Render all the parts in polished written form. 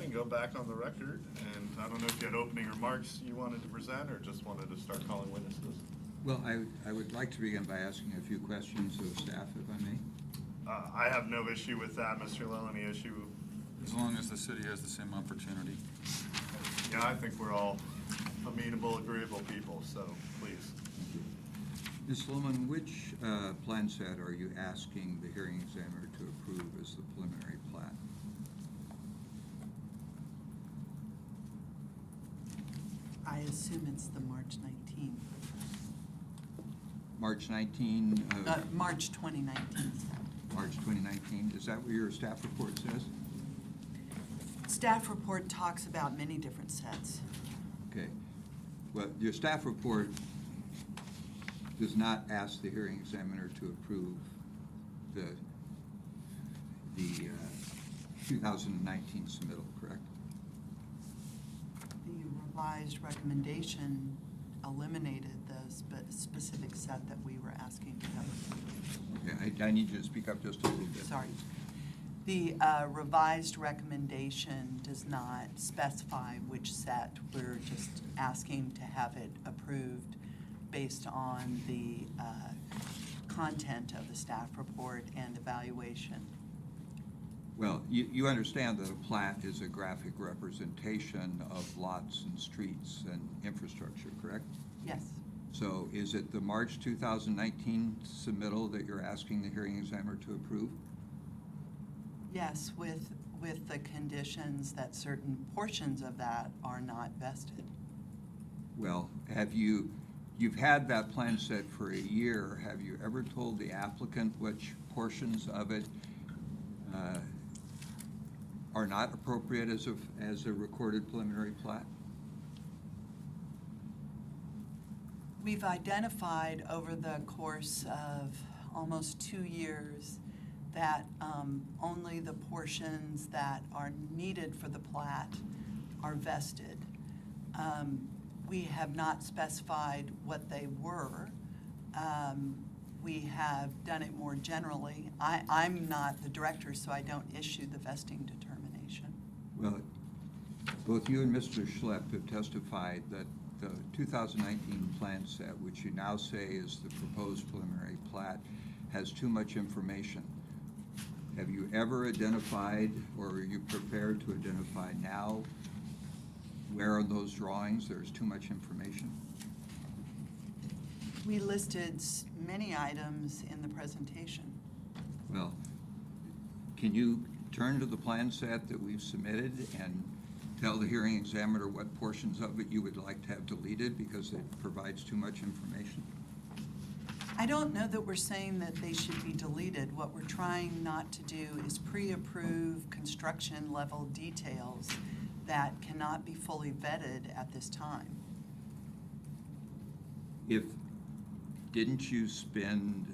ahead and go back on the record. And I don't know if you had opening remarks you wanted to present or just wanted to start calling witnesses. Well, I would like to begin by asking a few questions of staff, if I may. I have no issue with that, Mr. Lowe. Any issue? As long as the city has the same opportunity. Yeah, I think we're all amenable, agreeable people, so please. Thank you. Ms. Lohman, which plan set are you asking the hearing examiner to approve as the preliminary plat? I assume it's the March 19th. March 19? March 2019. March 2019. Is that what your staff report says? Staff report talks about many different sets. Okay. Well, your staff report does not ask the hearing examiner to approve the 2019 submittal, correct? The revised recommendation eliminated the specific set that we were asking to have. Okay, I need you to speak up just a little bit. Sorry. The revised recommendation does not specify which set. We're just asking to have it approved based on the content of the staff report and evaluation. Well, you understand that a plat is a graphic representation of lots and streets and infrastructure, correct? Yes. So is it the March 2019 submittal that you're asking the hearing examiner to approve? Yes, with the conditions that certain portions of that are not vested. Well, you've had that plan set for a year. Have you ever told the applicant which portions of it are not appropriate as a recorded preliminary plat? We've identified over the course of almost 2 years that only the portions that are needed for the plat are vested. We have not specified what they were. We have done it more generally. I'm not the director, so I don't issue the vesting determination. Well, both you and Mr. Schlepp have testified that the 2019 plan set, which you now say is the proposed preliminary plat, has too much information. Have you ever identified, or are you prepared to identify now, where on those drawings there's too much information? We listed many items in the presentation. Well, can you turn to the plan set that we've submitted and tell the hearing examiner what portions of it you would like to have deleted because it provides too much information? I don't know that we're saying that they should be deleted. What we're trying not to do is pre-approve construction level details that cannot be fully vetted at this time. Didn't you spend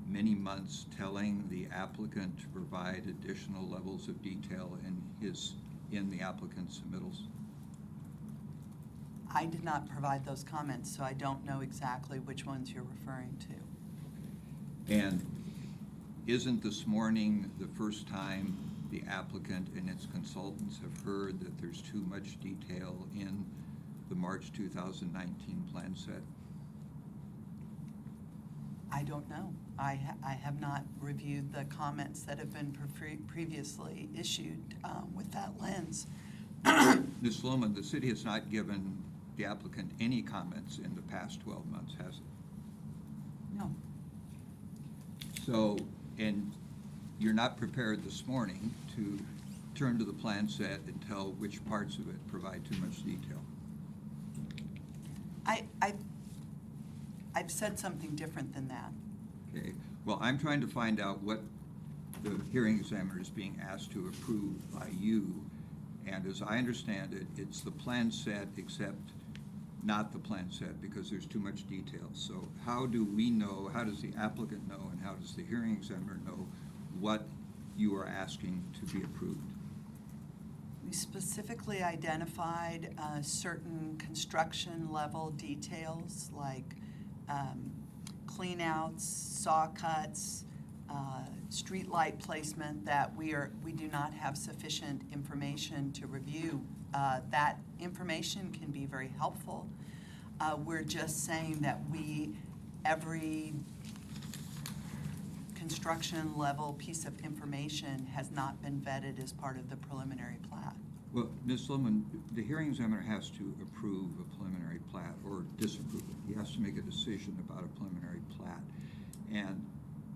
many months telling the applicant to provide additional levels of detail in the applicant's submittals? I did not provide those comments, so I don't know exactly which ones you're referring to. And isn't this morning the first time the applicant and its consultants have heard that there's too much detail in the March 2019 plan set? I don't know. I have not reviewed the comments that have been previously issued with that lens. Ms. Lohman, the city has not given the applicant any comments in the past 12 months, has it? No. So, and you're not prepared this morning to turn to the plan set and tell which parts of it provide too much detail? I've said something different than that. Okay. Well, I'm trying to find out what the hearing examiner is being asked to approve by you. And as I understand it, it's the plan set except not the plan set because there's too much detail. So how do we know, how does the applicant know, and how does the hearing examiner know what you are asking to be approved? We specifically identified certain construction level details like cleanouts, saw cuts, street light placement that we do not have sufficient information to review. That information can be very helpful. We're just saying that every construction level piece of information has not been vetted as part of the preliminary plat. Well, Ms. Lohman, the hearing examiner has to approve a preliminary plat or disapprove it. He has to make a decision about a preliminary plat. And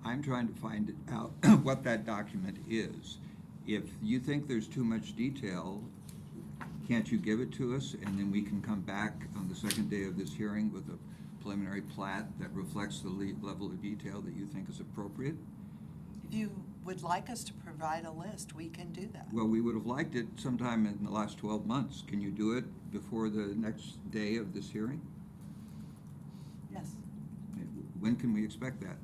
I'm trying to find out what that document is. If you think there's too much detail, can't you give it to us, and then we can come back on the second day of this hearing with a preliminary plat that reflects the level of detail that you think is appropriate? If you would like us to provide a list, we can do that. Well, we would have liked it sometime in the last 12 months. Can you do it before the next day of this hearing? Yes. When can we expect that?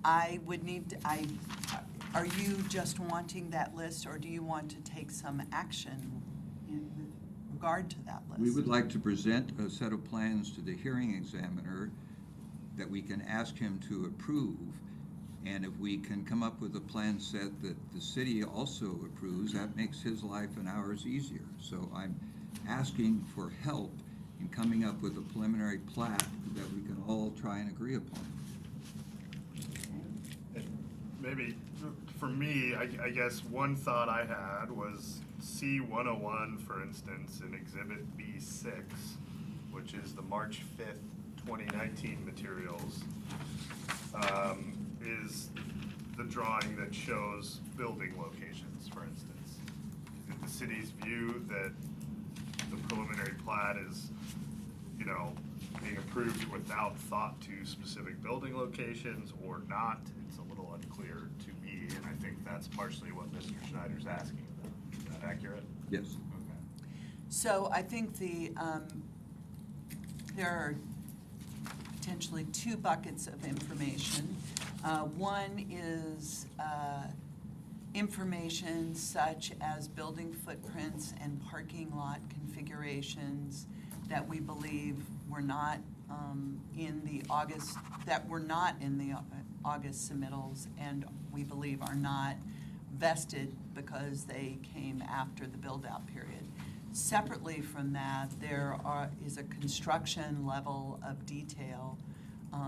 I would need, are you just wanting that list, or do you want to take some action in regard to that list? We would like to present a set of plans to the hearing examiner that we can ask him to approve. And if we can come up with a plan set that the city also approves, that makes his life and ours easier. So I'm asking for help in coming up with a preliminary plat that we can all try and agree upon. Maybe, for me, I guess one thought I had was C-101, for instance, in Exhibit B6, which is the March 5th, 2019 materials, is the drawing that shows building locations, for instance. Is it the city's view that the preliminary plat is, being approved without thought to specific building locations or not? It's a little unclear to me, and I think that's partially what Mr. Schneider's asking about. Is that accurate? Yes. Okay. So I think there are potentially two buckets of information. One is information such as building footprints and parking lot configurations that we believe were not in the August submittals, and we believe are not vested because they came after the build-out period. Separately from that, is a construction level of detail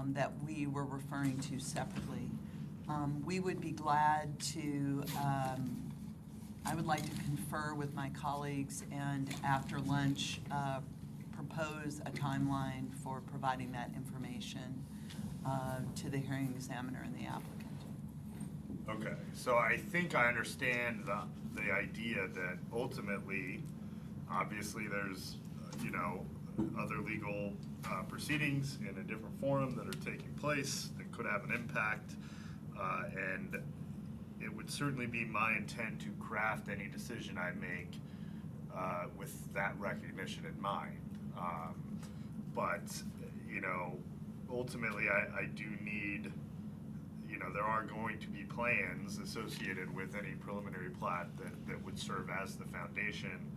that we were referring to separately. We would be glad to, I would like to confer with my colleagues and after lunch propose a timeline for providing that information to the hearing examiner and the applicant. Okay, so I think I understand the idea that ultimately, obviously, there's, other legal proceedings in a different forum that are taking place that could have an impact, and it would certainly be my intent to craft any decision I make with that recognition in mind. But, ultimately, I do need, there are going to be plans associated with any preliminary plat that would serve as the foundation.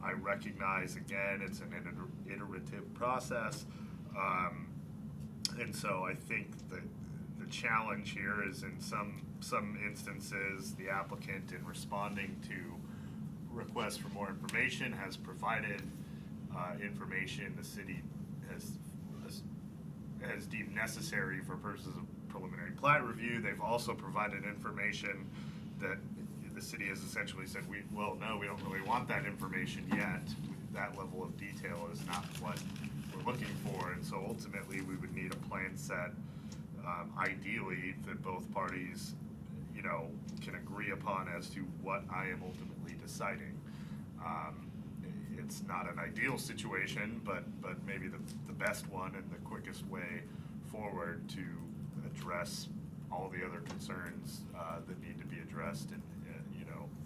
I recognize, again, it's an iterative process. And so I think that the challenge here is in some instances, the applicant, in responding to requests for more information, has provided information the city has deemed necessary for purposes of preliminary plat review. They've also provided information that the city has essentially said, no, we don't really want that information yet. That level of detail is not what we're looking for, and so ultimately we would need a plan set, ideally, that both parties, can agree upon as to what I am ultimately deciding. It's not an ideal situation, but maybe the best one and the quickest way forward to address all the other concerns that need to be addressed, and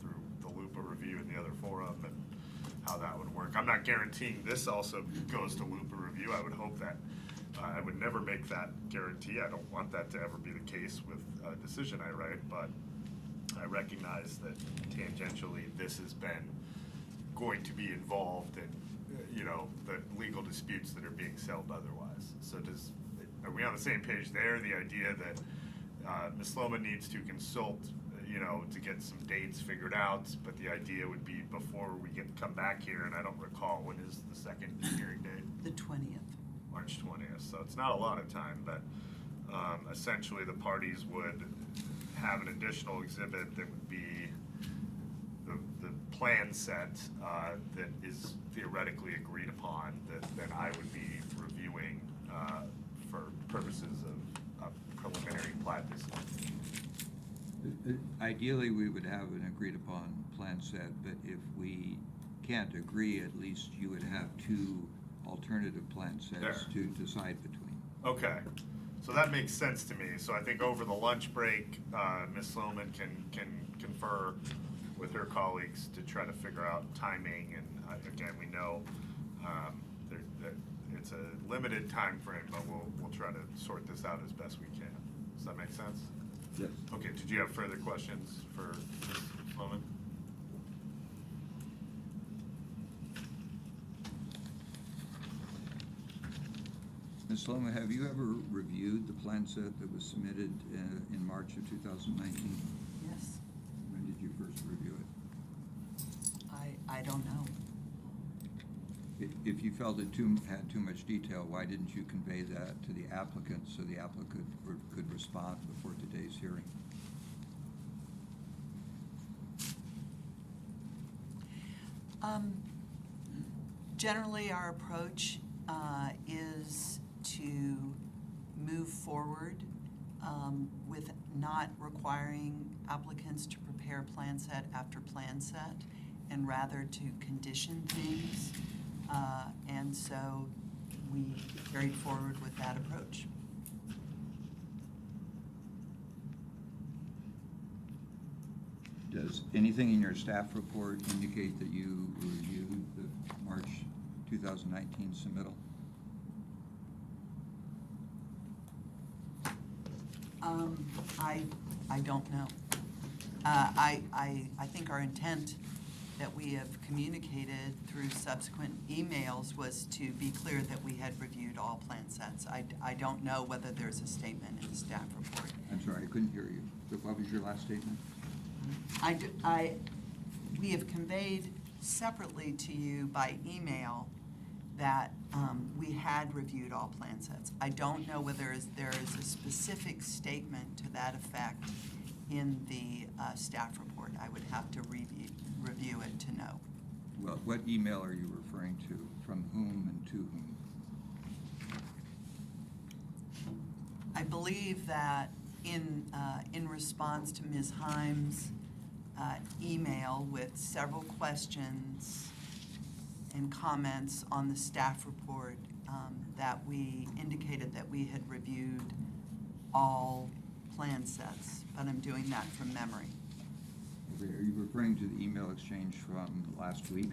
through the LUPA review and the other forum, and how that would work. I'm not guaranteeing this also goes to LUPA review. I would hope that. I would never make that guarantee. I don't want that to ever be the case with a decision I write, but I recognize that tangentially this has been going to be involved you know, the legal disputes that are being settled otherwise. So are we on the same page there? The idea that Ms. Loma needs to consult, you know, to get some dates figured out, but the idea would be before we come back here, and I don't recall, when is the second hearing date? The 20th. March 20th, so it's not a lot of time, but essentially the parties would have an additional exhibit that would be the plan set that is theoretically agreed upon, that I would be reviewing for purposes of preliminary plat decision. Ideally, we would have an agreed-upon plan set, but if we can't agree, at least you would have two alternative plan sets There. to decide between. Okay, so that makes sense to me. So I think over the lunch break, Ms. Sloman can confer with her colleagues to try to figure out timing. And again, we know that it's a limited time frame, but we'll try to sort this out as best we can. Does that make sense? Yes. Okay, did you have further questions for Ms. Sloman? Ms. Sloman, have you ever reviewed the plan set that was submitted in March of 2019? Yes. When did you first review it? I don't know. If you felt it had too much detail, why didn't you convey that to the applicant so the applicant could respond before today's hearing? Generally, our approach is to move forward with not requiring applicants to prepare plan set after plan set, and rather to condition things. And so we carried forward with that approach. Does anything in your staff report indicate that you reviewed the March 2019 submittal? I don't know. I think our intent that we have communicated through subsequent emails was to be clear that we had reviewed all plan sets. I don't know whether there's a statement in the staff report. I'm sorry, I couldn't hear you. What was your last statement? We have conveyed separately to you by email that we had reviewed all plan sets. I don't know whether there is a specific statement to that effect in the staff report. I would have to review it to know. Well, what email are you referring to? From whom and to whom? I believe that in response to Ms. Himes' email with several questions and comments on the staff report, that we indicated that we had reviewed all plan sets, but I'm doing that from memory. Okay, are you referring to the email exchange from last week?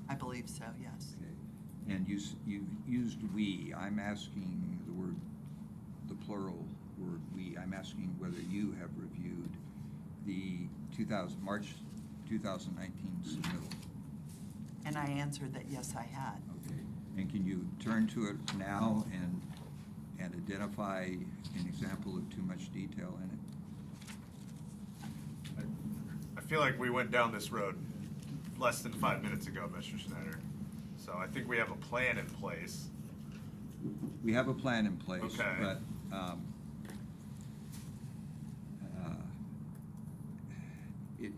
I believe so, yes. Okay. And you used we. I'm asking the plural word we. I'm asking whether you have reviewed the March 2019 submittal. And I answered that yes, I had. Okay. And can you turn to it now and identify an example of too much detail in it? I feel like we went down this road less than 5 minutes ago, Mr. Schneider. So I think we have a plan in place. We have a plan in place, Okay. but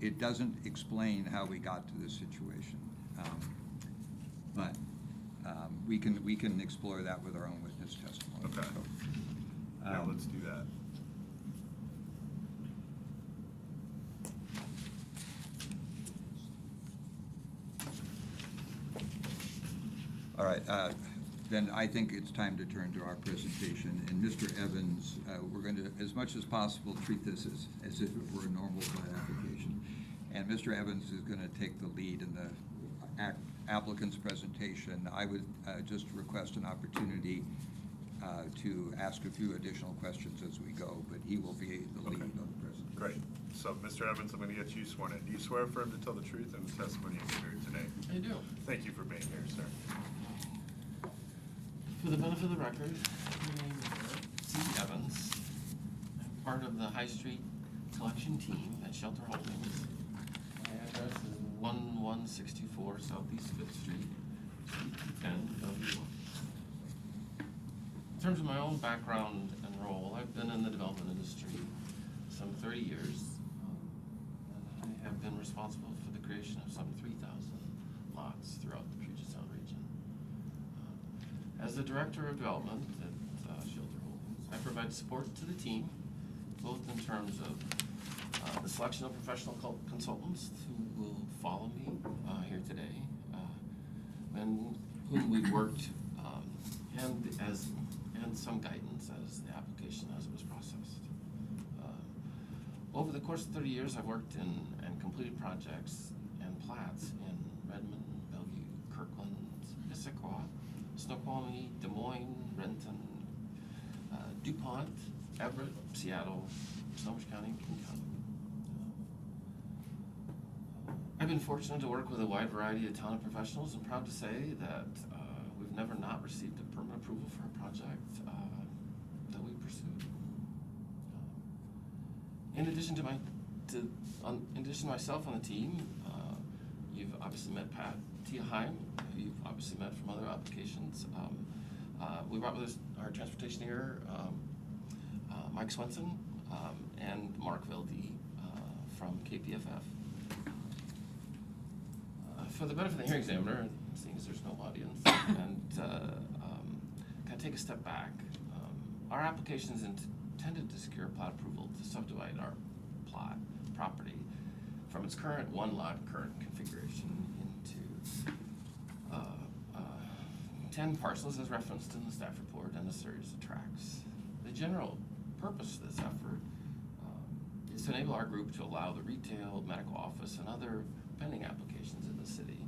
it doesn't explain how we got to this situation. But we can explore that with our own witness testimony. Okay. So, Yeah, let's do that. All right, then I think it's time to turn to our presentation. And Mr. Evans, we're going to, as much as possible, treat this as if it were a normal plat application. And Mr. Evans is going to take the lead in the applicant's presentation. I would just request an opportunity to ask a few additional questions as we go, but he will be the lead Okay. on the presentation. Great. So, Mr. Evans, I'm gonna get you sworn in. Do you swear affirm to tell the truth and the testimony you give here today? I do. Thank you for being here, sir. For the benefit of the record, my name is Steve Evans. I'm part of the High Street collection team at Shelter Holdings. My address is 1164 Southeast Fifth Street, Suite 210, Bellevue. In terms of my own background and role, I've been in the development industry some 30 years. And I have been responsible for the creation of some 3,000 lots throughout the Puget Sound region. As the Director of Development at Shelter Holdings, I provide support to the team, both in terms of the selection of professional consultants who will follow me here today, and whom we've worked, and some guidance as the application as it was processed. Over the course of 30 years, I've worked in and completed projects and plats in Redmond, Bellevue, Kirkland, Issaquah, Snoqualmie, Des Moines, Renton, DuPont, Everett, Seattle, Snohomish County, and King County. I've been fortunate to work with a wide variety of talented professionals and proud to say that we've never not received a permit approval for a project that we pursued. In addition to myself on the team, you've obviously met Pat Heim, who you've obviously met from other applications. We brought with us our transportationeer, Mike Swenson, and Mark Velde from KPFF. For the benefit of the hearing examiner, seeing as there's no audience, and kind of take a step back, our application is intended to secure plat approval to subdivide our plot property from its current one-lot current configuration into 10 parcels as referenced in the staff report and a series of tracts. The general purpose of this effort is to enable our group to allow the retail, medical office, and other pending applications in the city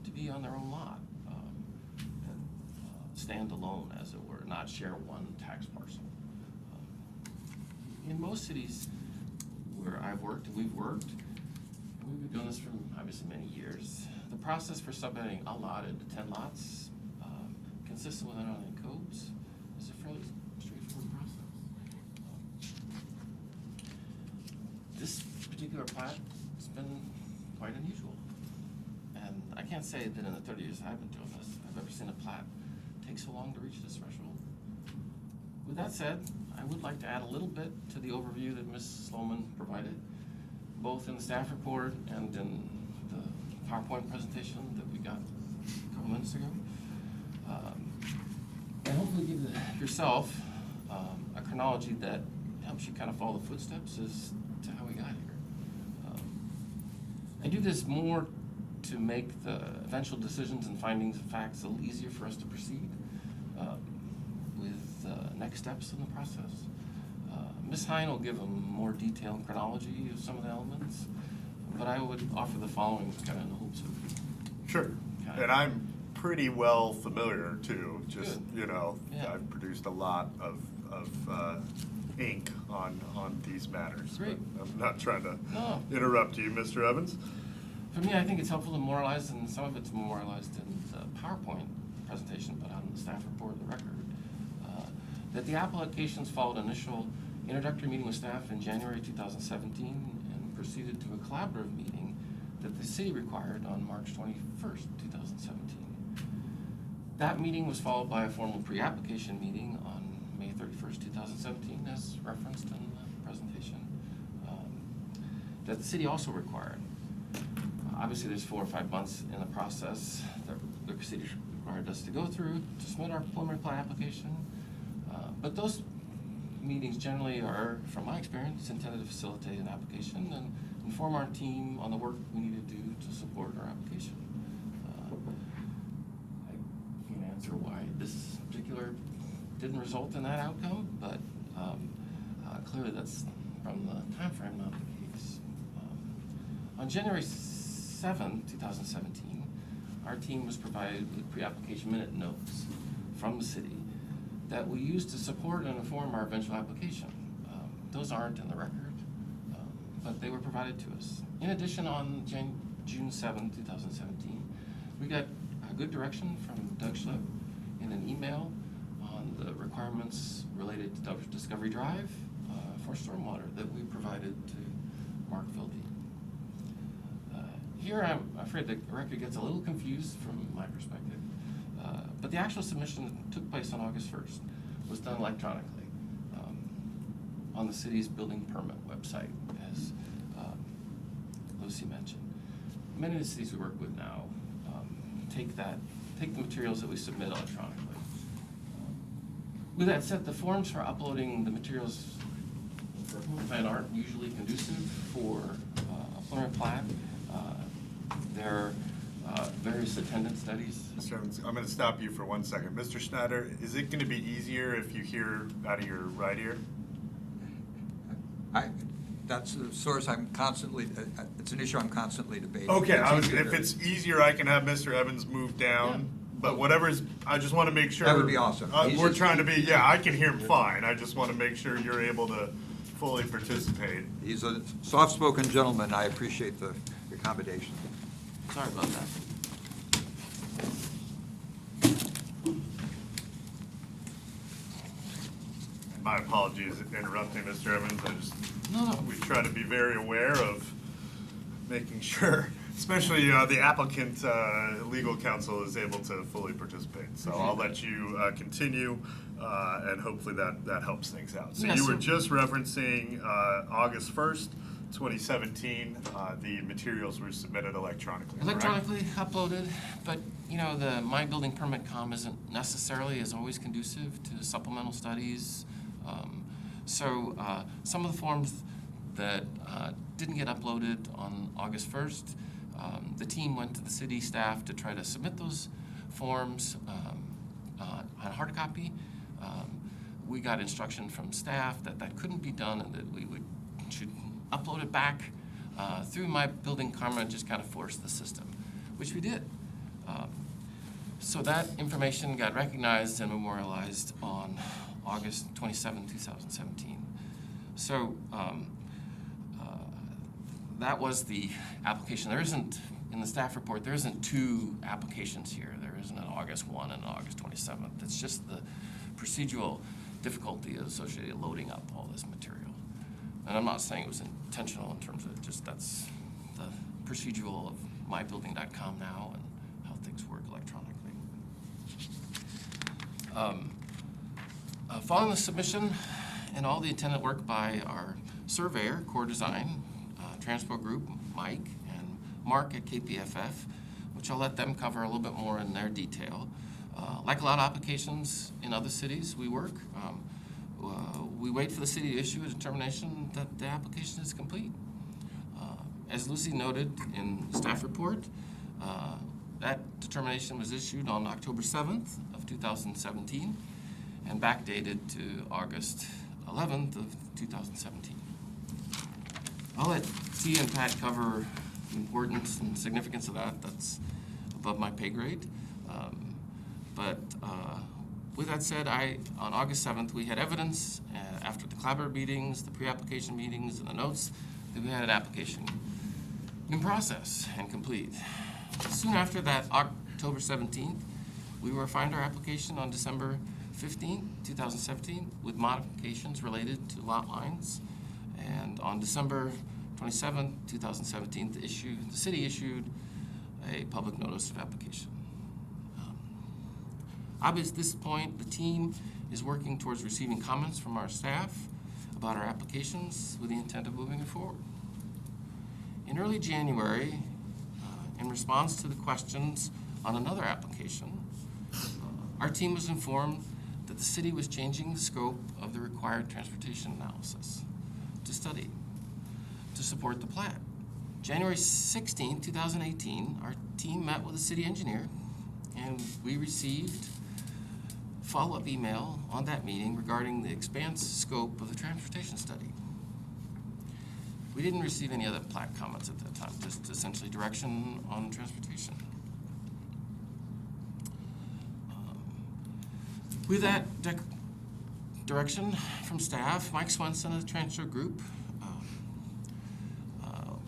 to be on their own lot and stand alone, as it were, not share one tax parcel. In most cities where I've worked and we've worked, and we've been doing this for obviously many years, the process for subdividing a lot into 10 lots, consistent with Illinois codes, is a fairly straightforward process. This particular plat has been quite unusual. And I can't say that in the 30 years I've been doing this, I've ever seen a plat take so long to reach this threshold. With that said, I would like to add a little bit to the overview that Ms. Sloman provided, both in the staff report and in the PowerPoint presentation that we got a couple minutes ago. And hopefully give yourself a chronology that helps you kind of follow the footsteps as to how we got here. I do this more to make the eventual decisions and findings of facts a little easier for us to proceed with next steps in the process. Ms. Hine will give a more detailed chronology of some of the elements, but I would offer the following kind of in the hopes of. Sure. Okay. And I'm pretty well familiar too. Just, Good. Yeah. I've produced a lot of ink on these matters. Great. But I'm not trying to No. interrupt you, Mr. Evans. For me, I think it's helpful to memorialize, and some of it's memorialized in the PowerPoint presentation, but on the staff report of the record, that the applications followed initial introductory meeting with staff in January 2017 and proceeded to a collaborative meeting that the city required on March 21st, 2017. That meeting was followed by a formal pre-application meeting on May 31st, 2017, as referenced in the presentation, that the city also required. Obviously, there's 4 or 5 months in the process that the city required us to go through to submit our preliminary plat application. But those meetings generally are, from my experience, intended to facilitate an application and inform our team on the work we need to do to support our application. I can't answer why this particular didn't result in that outcome, but clearly that's from the time frame, not the case. On January 7, 2017, our team was provided with pre-application minute notes from the city that we used to support and inform our eventual application. Those aren't in the record. but they were provided to us. In addition, on June 7, 2017, we got good direction from Doug Schlipp in an email on the requirements related to Discovery Drive for stormwater that we provided to Mark Filby. Here, I'm afraid the record gets a little confused from my perspective, but the actual submission that took place on August 1st was done electronically on the city's building permit website, as Lucy mentioned. Many of the cities we work with now take the materials that we submit electronically. With that said, the forms for uploading the materials for a plan aren't usually conducive for a preliminary plat. There are various attendance studies. Mr. Evans, I'm going to stop you for 1 second. Mr. Schneider, is it going to be easier if you hear out of your right ear? That's a source I'm constantly, it's an issue I'm constantly debating. Okay, if easier to- it's easier, I can have Mr. Evans move down. Yeah. But whatever's, I just want to make sure. That would be awesome. We're He's- trying to be, yeah, I can hear him fine. I just want to make sure you're able to fully participate. He's a soft-spoken gentleman. I appreciate the accommodation. Sorry about that. My apologies interrupting, Mr. Evans. No. We try to be very aware of making sure, especially the applicant legal counsel is able to fully participate. So I'll let you continue, and hopefully that helps things out. So Yeah, you were so- just referencing August 1st, 2017, the materials were submitted electronically, correct? Electronically uploaded, but, the My Building Permit Com isn't necessarily as always conducive to supplemental studies. So some of the forms that didn't get uploaded on August 1st, the team went to the city staff to try to submit those forms on hard copy. We got instruction from staff that that couldn't be done and that we should upload it back through My Building Karma and just kind of force the system, which we did. So that information got recognized and memorialized on August 27, 2017. So that was the application. There isn't, in the staff report, there isn't two applications here. There isn't an August 1 and an August 27th. It's just the procedural difficulty associated with loading up all this material. And I'm not saying it was intentional in terms of just that's the procedural of mybuilding.com now and how things work electronically. Following the submission and all the attendant work by our surveyor, Core Design, Transport Group, Mike, and Mark at KPFF, which I'll let them cover a little bit more in their detail. Like a lot of applications in other cities we work, we wait for the city to issue a determination that the application is complete. As Lucy noted in the staff report, that determination was issued on October 7th of 2017 and backdated to August 11th of 2017. I'll let T and Pat cover the importance and significance of that. That's above my pay grade. But with that said, on August 7th, we had evidence after the collaborative meetings, the pre-application meetings, and the notes that we had an application in process and complete. Soon after that, October 17th, we were assigned our application on December 15th, 2017, with modifications related to lot lines. And on December 27th, 2017, the city issued a public notice of application. Obviously, at this point, the team is working towards receiving comments from our staff about our applications with the intent of moving it forward. In early January, in response to the questions on another application, our team was informed that the city was changing the scope of the required transportation analysis to study to support the plat. January 16, 2018, our team met with the city engineer, and we received follow-up email on that meeting regarding the expanse scope of the transportation study. We didn't receive any other plat comments at that time, just essentially direction on transportation. With that direction from staff, Mike Swenson of the Transfer Group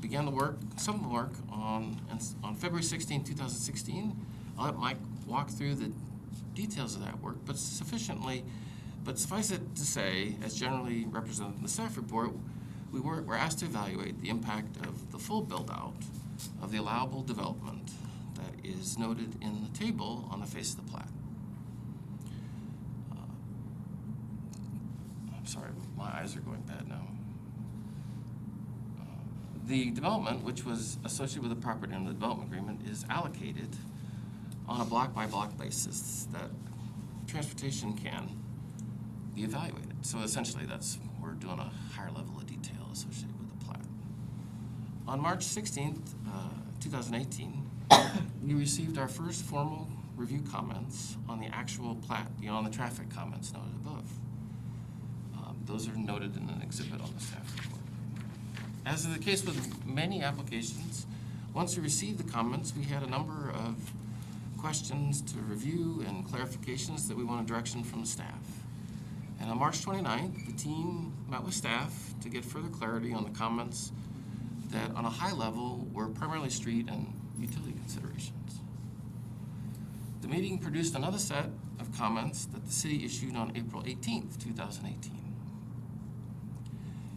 began the work, some of the work on February 16, 2016. I'll let Mike walk through the details of that work, but suffice it to say, as generally represented in the staff report, we were asked to evaluate the impact of the full build-out of the allowable development that is noted in the table on the face of the plat. I'm sorry, my eyes are going bad now. The development, which was associated with the property in the development agreement, is allocated on a block-by-block basis that transportation can be evaluated. So essentially, we're doing a higher level of detail associated with the plat. On March 16th, 2018, we received our first formal review comments on the actual plat beyond the traffic comments noted above. Those are noted in an exhibit on the staff report. As is the case with many applications, once we received the comments, we had a number of questions to review and clarifications that we wanted direction from the staff. And on March 29th, the team met with staff to get further clarity on the comments that on a high level were primarily street and utility considerations. The meeting produced another set of comments that the city issued on April 18th, 2018.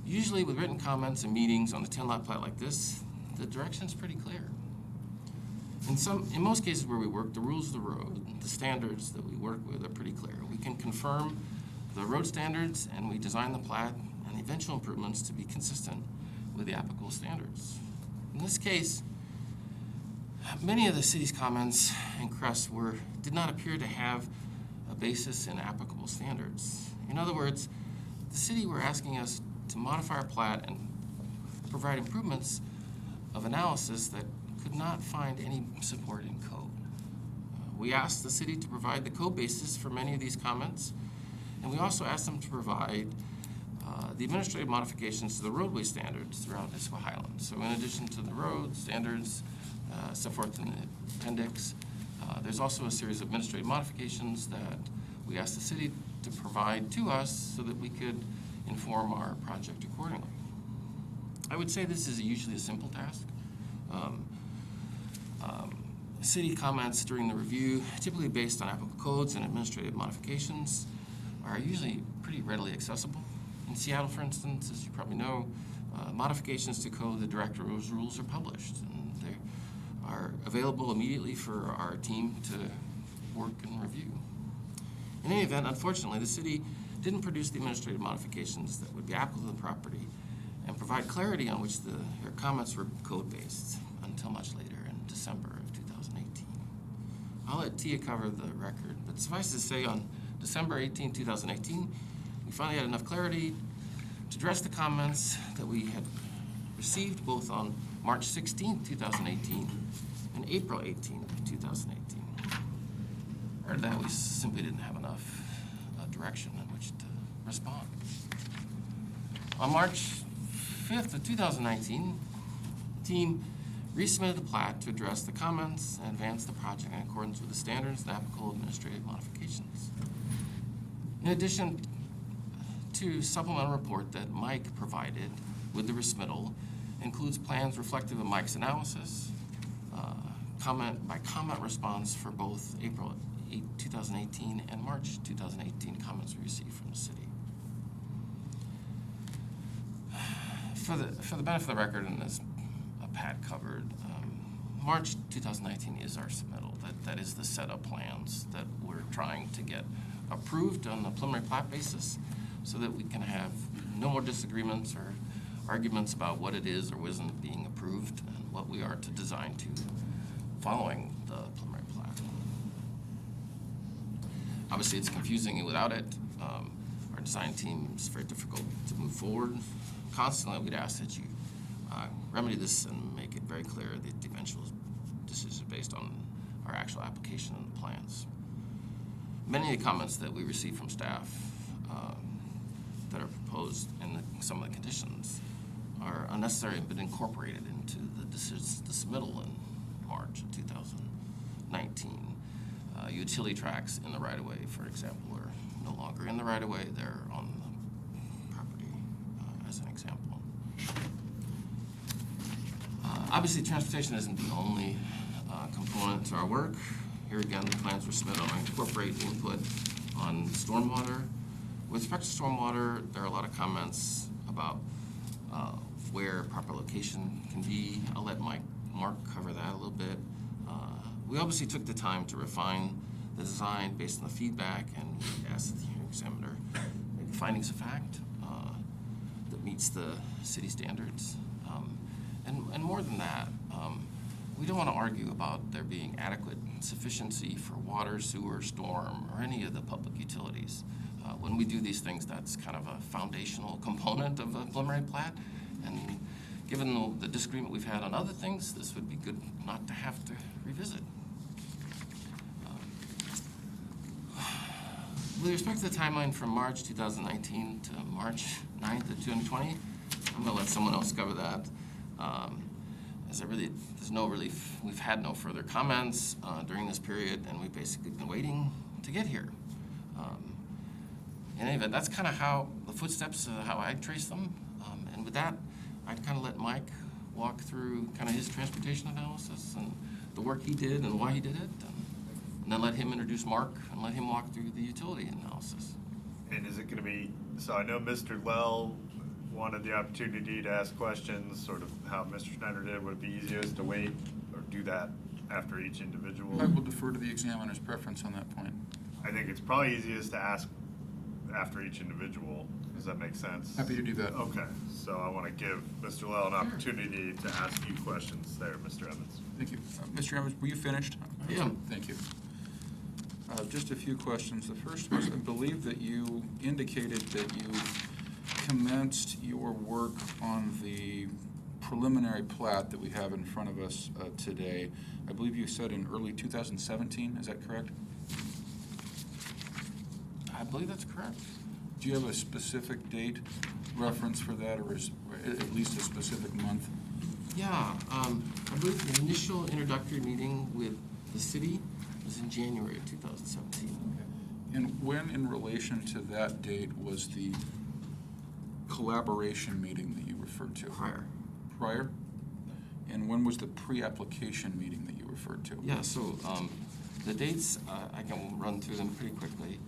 Usually with written comments and meetings on a 10-lot plat like this, the direction is pretty clear. In most cases where we work, the rules of the road, the standards that we work with are pretty clear. We can confirm the road standards and we design the plat and the eventual improvements to be consistent with the applicable standards. In this case, many of the city's comments and requests did not appear to have a basis in applicable standards. In other words, the city were asking us to modify our plat and provide improvements of analysis that could not find any support in code. We asked the city to provide the code basis for many of these comments, and we also asked them to provide the administrative modifications to the roadway standards throughout Issaquah Highlands. So in addition to the road standards set forth in the appendix, there's also a series of administrative modifications that we asked the city to provide to us so that we could inform our project accordingly. I would say this is usually a simple task. City comments during the review, typically based on applicable codes and administrative modifications, are usually pretty readily accessible. In Seattle, for instance, as you probably know, modifications to code, the director's rules are published, and they are available immediately for our team to work and review. In any event, unfortunately, the city didn't produce the administrative modifications that would be applicable to the property and provide clarity on which their comments were code-based until much later in December of 2018. I'll let Tia cover the record, but suffice to say on December 18, 2018, we finally had enough clarity to address the comments that we had received both on March 16, 2018 and April 18, 2018. Prior to that, we simply didn't have enough direction in which to respond. On March 5th of 2019, the team resubmitted the plat to address the comments and advance the project in accordance with the standards and applicable administrative modifications. In addition to supplemental report that Mike provided with the resubmittal, includes plans reflective of Mike's analysis, comment by comment response for both April 2018 and March 2018 comments we received from the city. For the benefit of the record, and as Pat covered, March 2019 is our submittal. That is the set of plans that we're trying to get approved on the preliminary plat basis so that we can have no more disagreements or arguments about what it is or isn't being approved and what we are to design to following the preliminary plat. Obviously, it's confusing without it. Our design team is very difficult to move forward. Constantly, we'd ask that you remedy this and make it very clear that the eventual decision is based on our actual application and the plans. Many of the comments that we received from staff that are proposed in some of the conditions are unnecessary and been incorporated into the submittal in March of 2019. Utility tracks in the right-of-way, for example, are no longer in the right-of-way. They're on the property, as an example. Obviously, transportation isn't the only component to our work. Here again, the plans were submitted on incorporate input on stormwater. With respect to stormwater, there are a lot of comments about where proper location can be. I'll let Mark cover that a little bit. We obviously took the time to refine the design based on the feedback, and we asked the hearing examiner make findings of fact that meets the city standards. And more than that, we don't want to argue about there being adequate sufficiency for water, sewer, storm, or any of the public utilities. When we do these things, that's kind of a foundational component of a preliminary plat. And given the disagreement we've had on other things, this would be good not to have to revisit. With respect to the timeline from March 2019 to March 9th of 2020, I'm going to let someone else cover that. We've had no further comments during this period, and we've basically been waiting to get here. In any event, that's kind of how the footsteps, how I trace them. And with that, I'd kind of let Mike walk through kind of his transportation analysis and the work he did and why he did it, and then let him introduce Mark and let him walk through the utility analysis. And is it going to be, so I know Mr. Lell wanted the opportunity to ask questions, sort of how Mr. Schneider did. Would it be easiest to wait or do that after each individual? I will defer to the examiner's preference on that point. I think it's probably easiest to ask after each individual. Does that make sense? Happy to do that. Okay, so I want to give Mr. Lell an opportunity to ask you questions there, Mr. Evans. Thank you. Mr. Evans, were you finished? Yeah. Thank you. Just a few questions. The first was, I believe that you indicated that you commenced your work on the preliminary plat that we have in front of us today. I believe you said in early 2017, is that correct? I believe that's correct. Do you have a specific date reference for that, or is at least a specific month? Yeah, I believe the initial introductory meeting with the city was in January of 2017. And when, in relation to that date, was the collaboration meeting that you referred to? Prior? And when was the pre-application meeting that you referred to? Yeah, so the dates, I can run through them pretty quickly.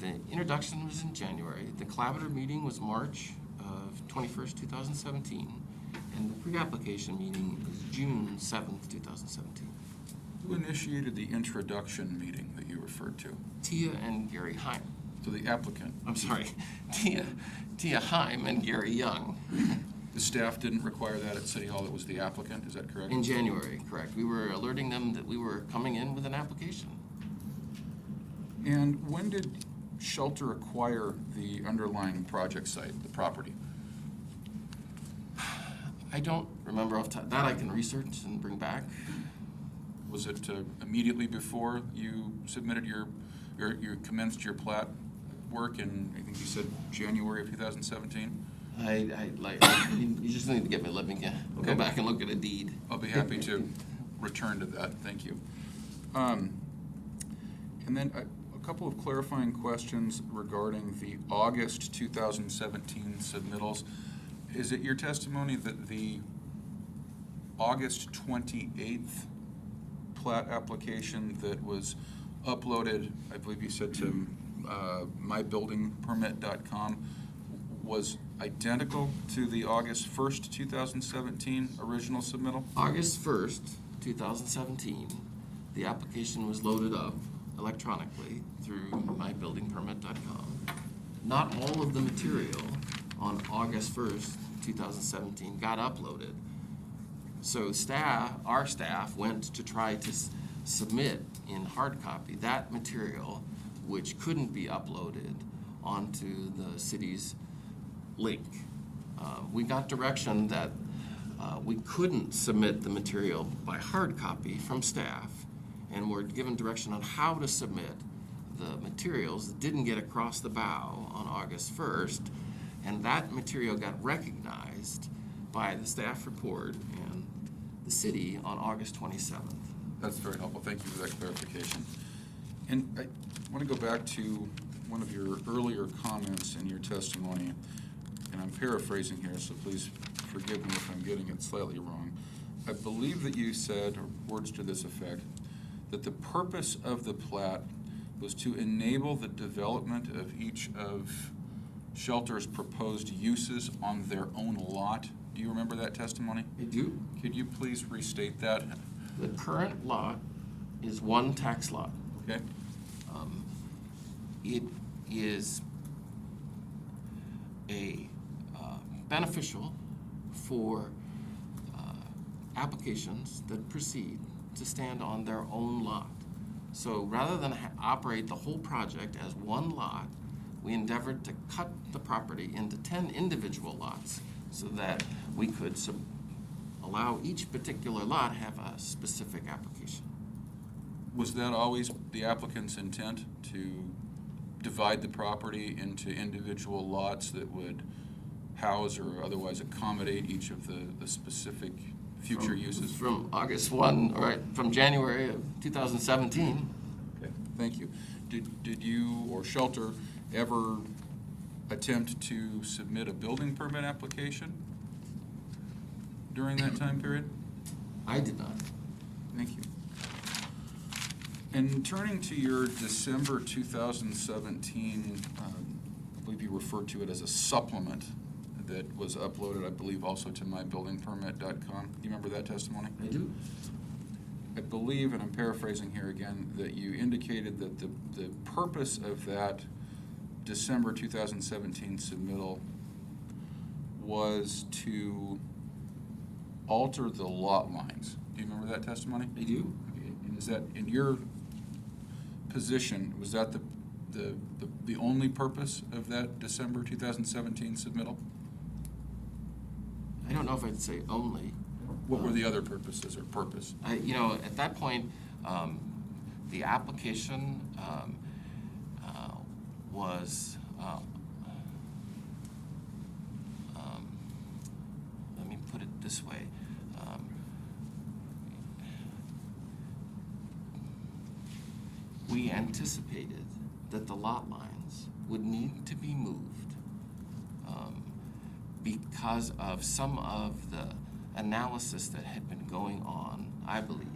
The introduction was in January. The collaborative meeting was March of 21st, 2017. And the pre-application meeting was June 7th, 2017. Who initiated the introduction meeting that you referred to? Tia and Gary Heim. So the applicant. I'm sorry, Tia Heim and Gary Young. The staff didn't require that at City Hall, it was the applicant, is that correct? In January, correct. We were alerting them that we were coming in with an application. And when did Shelter acquire the underlying project site, the property? I don't remember off the top. That I can research and bring back. Was it immediately before you submitted you commenced your plat work in, I think you said January of 2017? You just need to let me go back and look at a deed. I'll be happy to return to that, thank you. And then a couple of clarifying questions regarding the August 2017 submittals. Is it your testimony that the August 28th plat application that was uploaded, I believe you said to mybuildingpermit.com, was identical to the August 1st, 2017 original submittal? August 1st, 2017, the application was loaded up electronically through mybuildingpermit.com. Not all of the material on August 1st, 2017 got uploaded. So our staff went to try to submit in hard copy that material which couldn't be uploaded onto the city's link. We got direction that we couldn't submit the material by hard copy from staff, and were given direction on how to submit the materials that didn't get across the bow on August 1st, and that material got recognized by the staff report and the city on August 27th. That's very helpful. Thank you for that clarification. And I want to go back to one of your earlier comments in your testimony, and I'm paraphrasing here, so please forgive me if I'm getting it slightly wrong. I believe that you said, or words to this effect, that the purpose of the plat was to enable the development of each of Shelter's proposed uses on their own lot. Do you remember that testimony? I do. Could you please restate that? The current lot is one tax lot. Okay? It is beneficial for applications that proceed to stand on their own lot. So rather than operate the whole project as one lot, we endeavored to cut the property into 10 individual lots so that we could allow each particular lot have a specific application. Was that always the applicant's intent, to divide the property into individual lots that would house or otherwise accommodate each of the specific future uses? From August 1, or from January of 2017. Okay, thank you. Did you or Shelter ever attempt to submit a building permit application during that time period? I did not. Thank you. And turning to your December 2017, I believe you referred to it as a supplement that was uploaded, I believe, also to mybuildingpermit.com. Do you remember that testimony? I do. I believe, and I'm paraphrasing here again, that you indicated that the purpose of that December 2017 submittal was to alter the lot lines. Do you remember that testimony? I do. Okay. And is that, in your position, was that the only purpose of that December 2017 submittal? I don't know if I'd say only. What were the other purposes or purpose? At that point, the application was, let me put it this way. We anticipated that the lot lines would need to be moved because of some of the analysis that had been going on, I believe,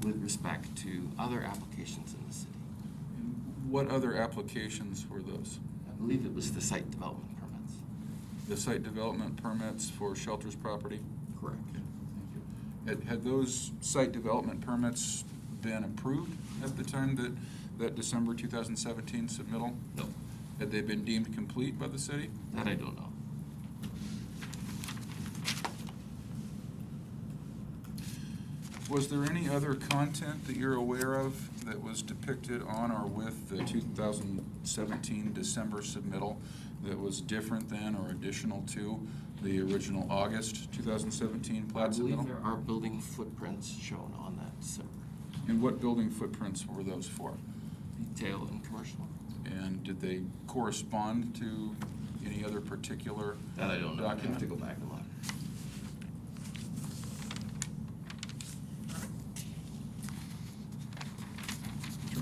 with respect to other applications in the city. What other applications were those? I believe it was the site development permits. The site development permits for Shelter's property? Correct. Had those site development permits been approved at the time that December 2017 submittal? No. Had they been deemed complete by the city? That I don't know. Was there any other content that you're aware of that was depicted on or with the 2017 December submittal that was different than or additional to the original August 2017 I plat believe submittal? there are building footprints shown on that December. And what building footprints were those for? Retail and commercial. And did they correspond to any other particular That I don't know. I have document? to go back and look.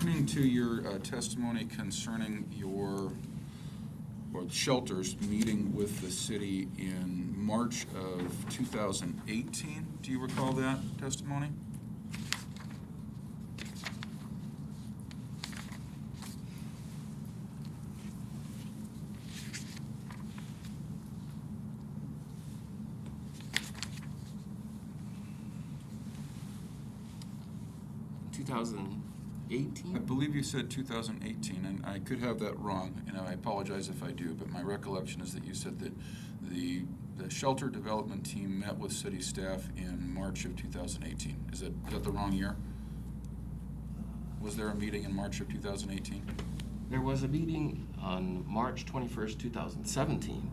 Turning to your testimony concerning your, or Shelter's meeting with the city in March of 2018, do you recall that testimony? I believe you said 2018, and I could have that wrong, and I apologize if I do, but my recollection is that you said that the shelter development team met with city staff in March of 2018. Is that the wrong year? Was there a meeting in March of 2018? There was a meeting on March 21st, 2017.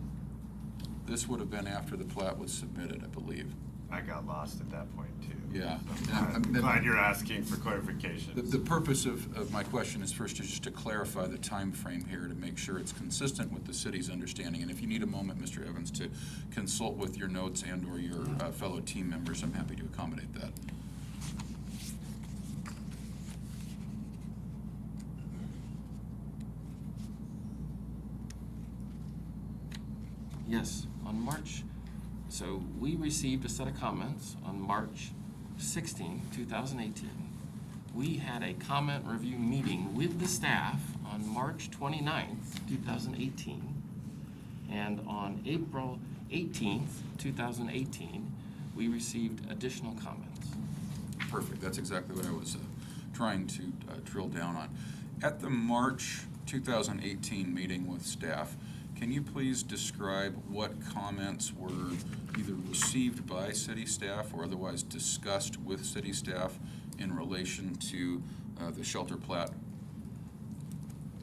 This would have been after the plat was submitted, I believe. I got lost at that point, too. Yeah. So I'm glad you're asking for clarification. The purpose of my question is first just to clarify the time frame here to make sure it's consistent with the city's understanding. And if you need a moment, Mr. Evans, to consult with your notes and or your fellow team members, I'm happy to accommodate that. Yes, on March So we received a set of comments on March 16, 2018. We had a comment review meeting with the staff on March 29th, 2018. And on April 18th, 2018, we received additional comments. Perfect, that's exactly what I was trying to drill down on. At the March 2018 meeting with staff, can you please describe what comments were either received by city staff or otherwise discussed with city staff in relation to the shelter plat?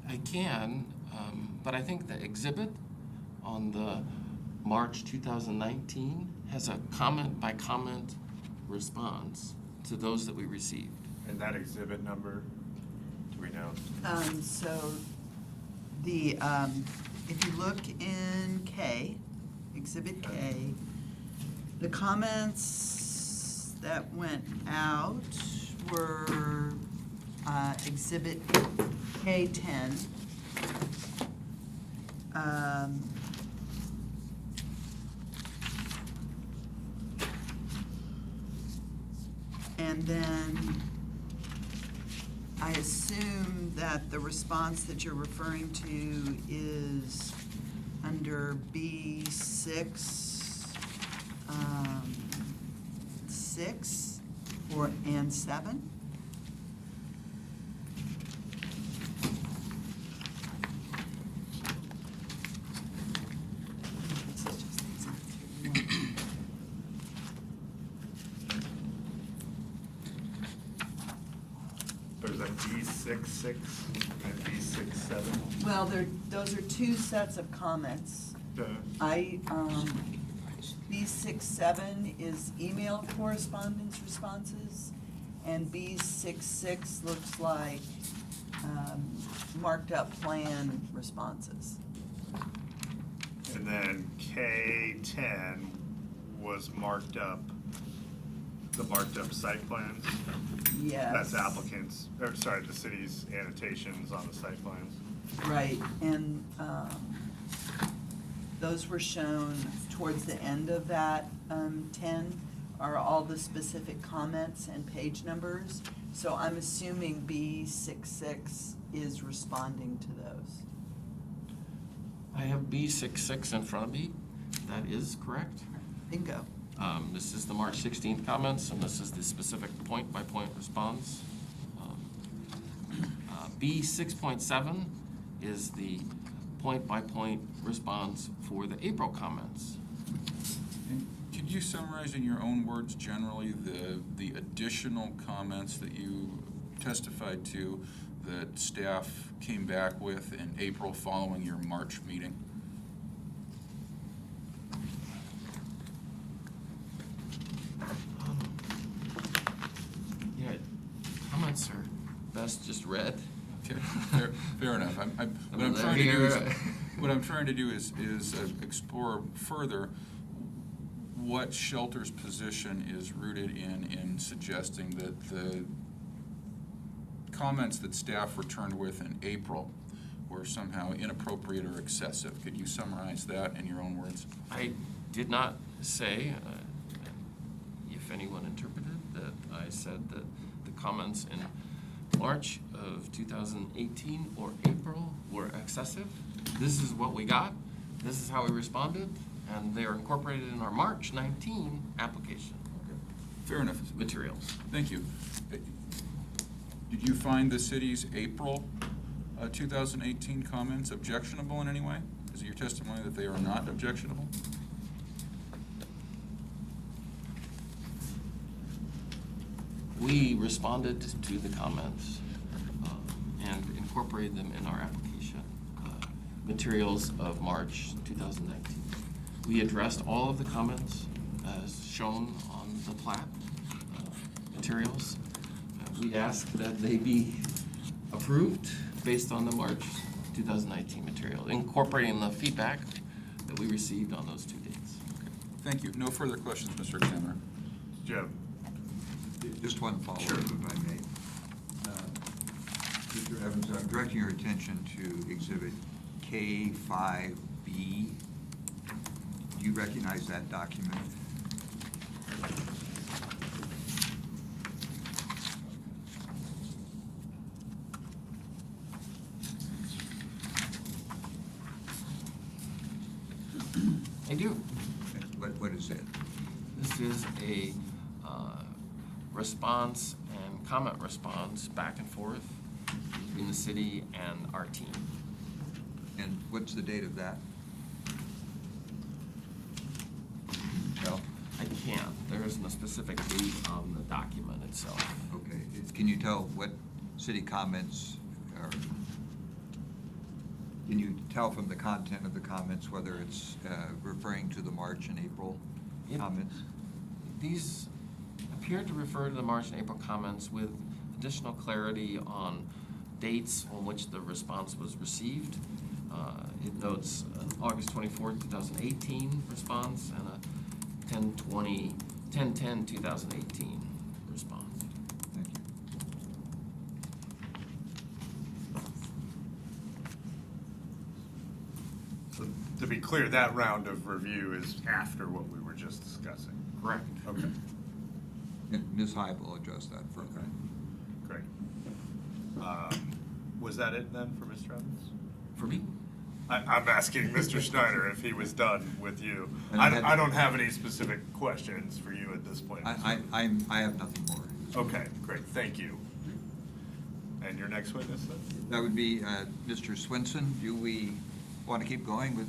I can, but I think the exhibit on the March 2019 has a comment-by-comment response to those that we received. And that exhibit number, do we know? So the, if you look in K, Exhibit K, the comments that went out were Exhibit K10. And then I assume that the response that you're referring to is under B6, 6 and 7. This is just the exact one. There's a B66 and B67. Well, those are two sets of comments. B67 is email correspondence responses, and B66 looks like marked up plan responses. And then K10 was marked up, the marked up site plans? Yes. That's applicants, or sorry, the city's annotations on the site plans. Right, and those were shown towards the end of that 10 are all the specific comments and page numbers. So I'm assuming B66 is responding to those. I have B66 in front of me. That is correct. Bingo. This is the March 16th comments, and this is the specific point-by-point response. B6.7 is the point-by-point response for the April comments. And could you summarize in your own words generally the additional comments that you testified to that staff came back with in April following your March meeting? Yeah, comments are best just read. Okay, fair enough. What mean, I'm they're trying to do is, here. what I'm trying to do is explore further what Shelter's position is rooted in suggesting that the comments that staff returned with in April were somehow inappropriate or excessive. Could you summarize that in your own words? I did not say, if anyone interpreted, that I said that the comments in March of 2018 or April were excessive. This is what we got. This is how we responded, and they are incorporated in our March 19 application Fair enough. materials. Thank you. Did you find the city's April 2018 comments objectionable in any way? Is it your testimony that they are not objectionable? We responded to the comments and incorporated them in our application materials of March 2019. We addressed all of the comments as shown on the Plat materials. We asked that they be approved based on the March 2019 material, incorporating the feedback that we received on those 2 dates. Okay. Thank you. No further questions, Mr. Examiner. Jim? Just one follow-up, Sure. if I may. Mr. Evans, I'm directing your attention to Exhibit K5B. Do you recognize that document? I do. What is it? This is a response and comment response back and forth between the city and our team. And what's the date of that? Well, I can't. There isn't a specific date on the document itself. okay. Can you tell what city comments are, can you tell from the content of the comments whether it's referring to the March and April Yep. comments? These appear to refer to the March and April comments with additional clarity on dates on which the response was received. It notes an August 24th, 2018 response and a 10/10/2018 response. Thank you. So to be clear, that round of review is after what we were just discussing. Correct. Okay, And Ms. Hyde will address that further. great. Was that it then for Mr. Evans? For me? I'm asking Mr. Schneider if he was done with you. And I had- I don't have any specific questions for you at this point. Mr. I have nothing more. Okay, great, thank you. And your next witness then? That would be Mr. Swinson. Do we want to keep going with?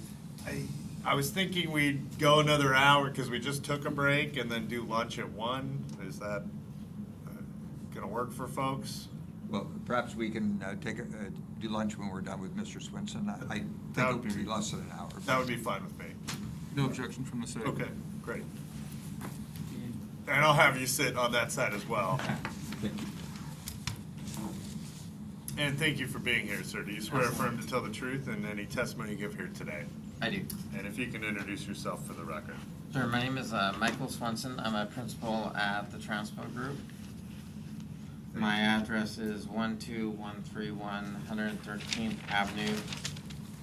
I was thinking we'd go another hour because we just took a break and then do lunch at 1. Is that gonna work for folks? Well, perhaps we can do lunch when we're done with Mr. Swinson. I think That it would would be be- less than an hour. That would be fine with me. No objection from the city. Okay, great. And I'll have you sit on that side as well. Thank you. And thank you for being here, sir. Do you swear affirm to tell the truth in any testimony you give here today? I do. And if you can introduce yourself for the record. Sure, my name is Michael Swenson. I'm a principal at the Transpo Group. My address is 12131 113th Avenue,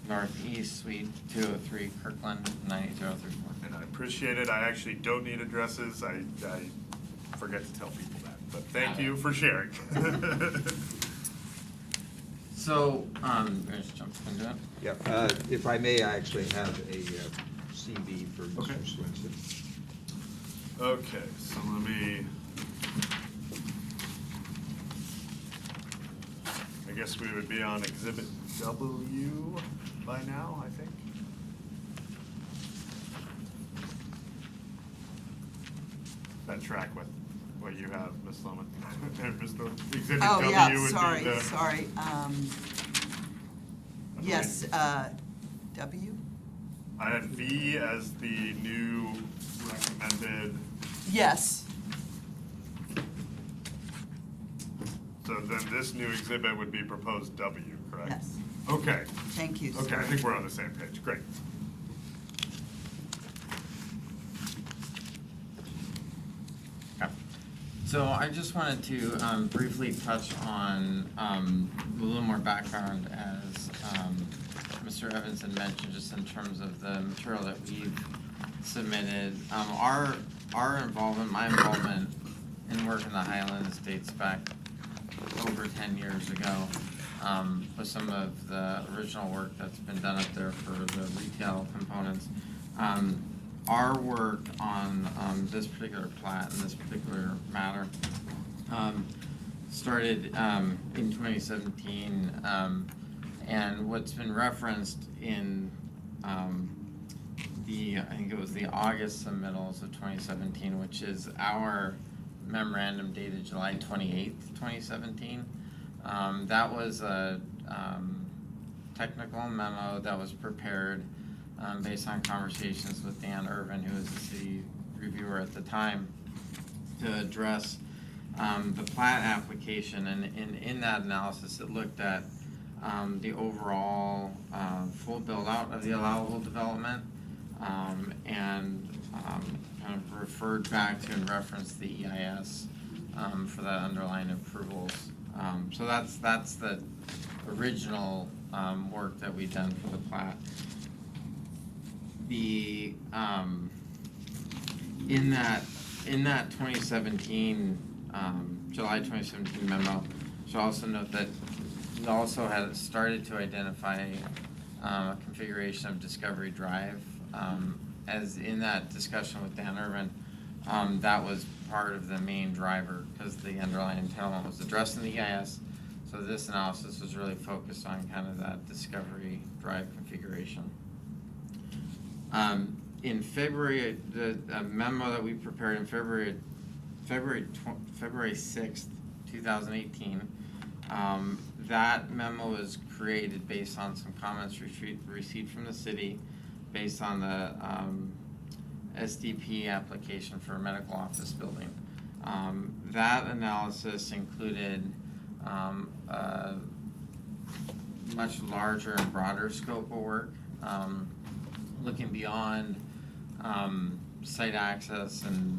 Northeast, Suite 203, Kirkland, 98034. And I appreciate it. I actually don't need addresses. I forget to tell people that. But thank you for sharing. So, let's jump into it. Yeah, if I may, I actually have a CV for Okay. Mr. Swinson. Okay, so let me. I guess we would be on Exhibit W by now, I think. That track with what you have, Ms. Lohman. And Mr. Exhibit Oh, W yeah, would sorry, be the. sorry. Yes, W? I had V as the new recommended, Yes, so then this new exhibit would be proposed W, correct? yes. Okay, Thank you, okay, I sir. think we're on the same page, great. Okay. So I just wanted to briefly touch on a little more background as Mr. Evans had mentioned, just in terms of the material that we've submitted. Our involvement, my involvement in work in the Highlands dates back over 10 years ago, with some of the original work that's been done up there for the retail components. Our work on this particular plat and this particular matter started in 2017, and what's been referenced in I think it was the August submittals of 2017, which is our memorandum dated July 28th, 2017. That was a technical memo that was prepared based on conversations with Dan Irvin, who was the city reviewer at the time, to address the plat application. And in that analysis, it looked at the overall full build-out of the allowable development, and kind of referred back to and referenced the EIS for that underlying approvals. So that's the original work that we've done for the plat. the, in that 2017, July 2017 memo, should also note that we also had started to identify a configuration of Discovery Drive. As in that discussion with Dan Irvin, that was part of the main driver because the underlying entitlement was addressed in the EIS. So this analysis was really focused on kind of that Discovery Drive configuration. In February, the memo that we prepared in February 6th, 2018, that memo was created based on some comments received from the city based on the SDP application for a medical office building. That analysis included a much larger and broader scope of work, looking beyond site access and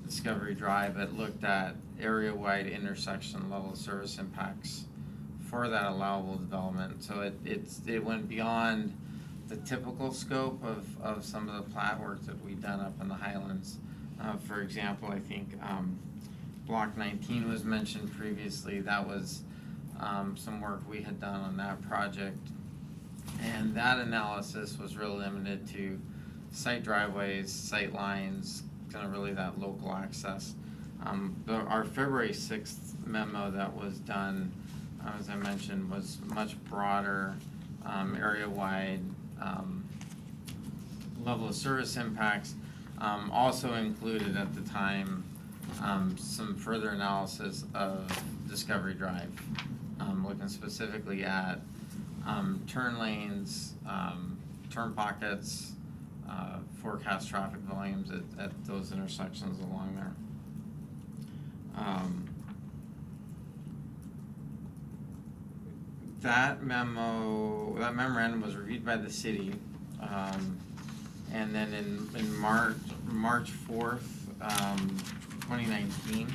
Discovery Drive. It looked at area-wide intersection level of service impacts for that allowable development. So it went beyond the typical scope of some of the plat work that we've done up in the Highlands. For example, I think Block 19 was mentioned previously. That was some work we had done on that project. And that analysis was really limited to site driveways, site lines, kind of really that local access. Our February 6th memo that was done, as I mentioned, was much broader, area-wide, level of service impacts. Also included at the time some further analysis of Discovery Drive, looking specifically at turn lanes, turn pockets, forecast traffic volumes at those intersections along there. That memorandum was reviewed by the city, and then in March 4th, 2019,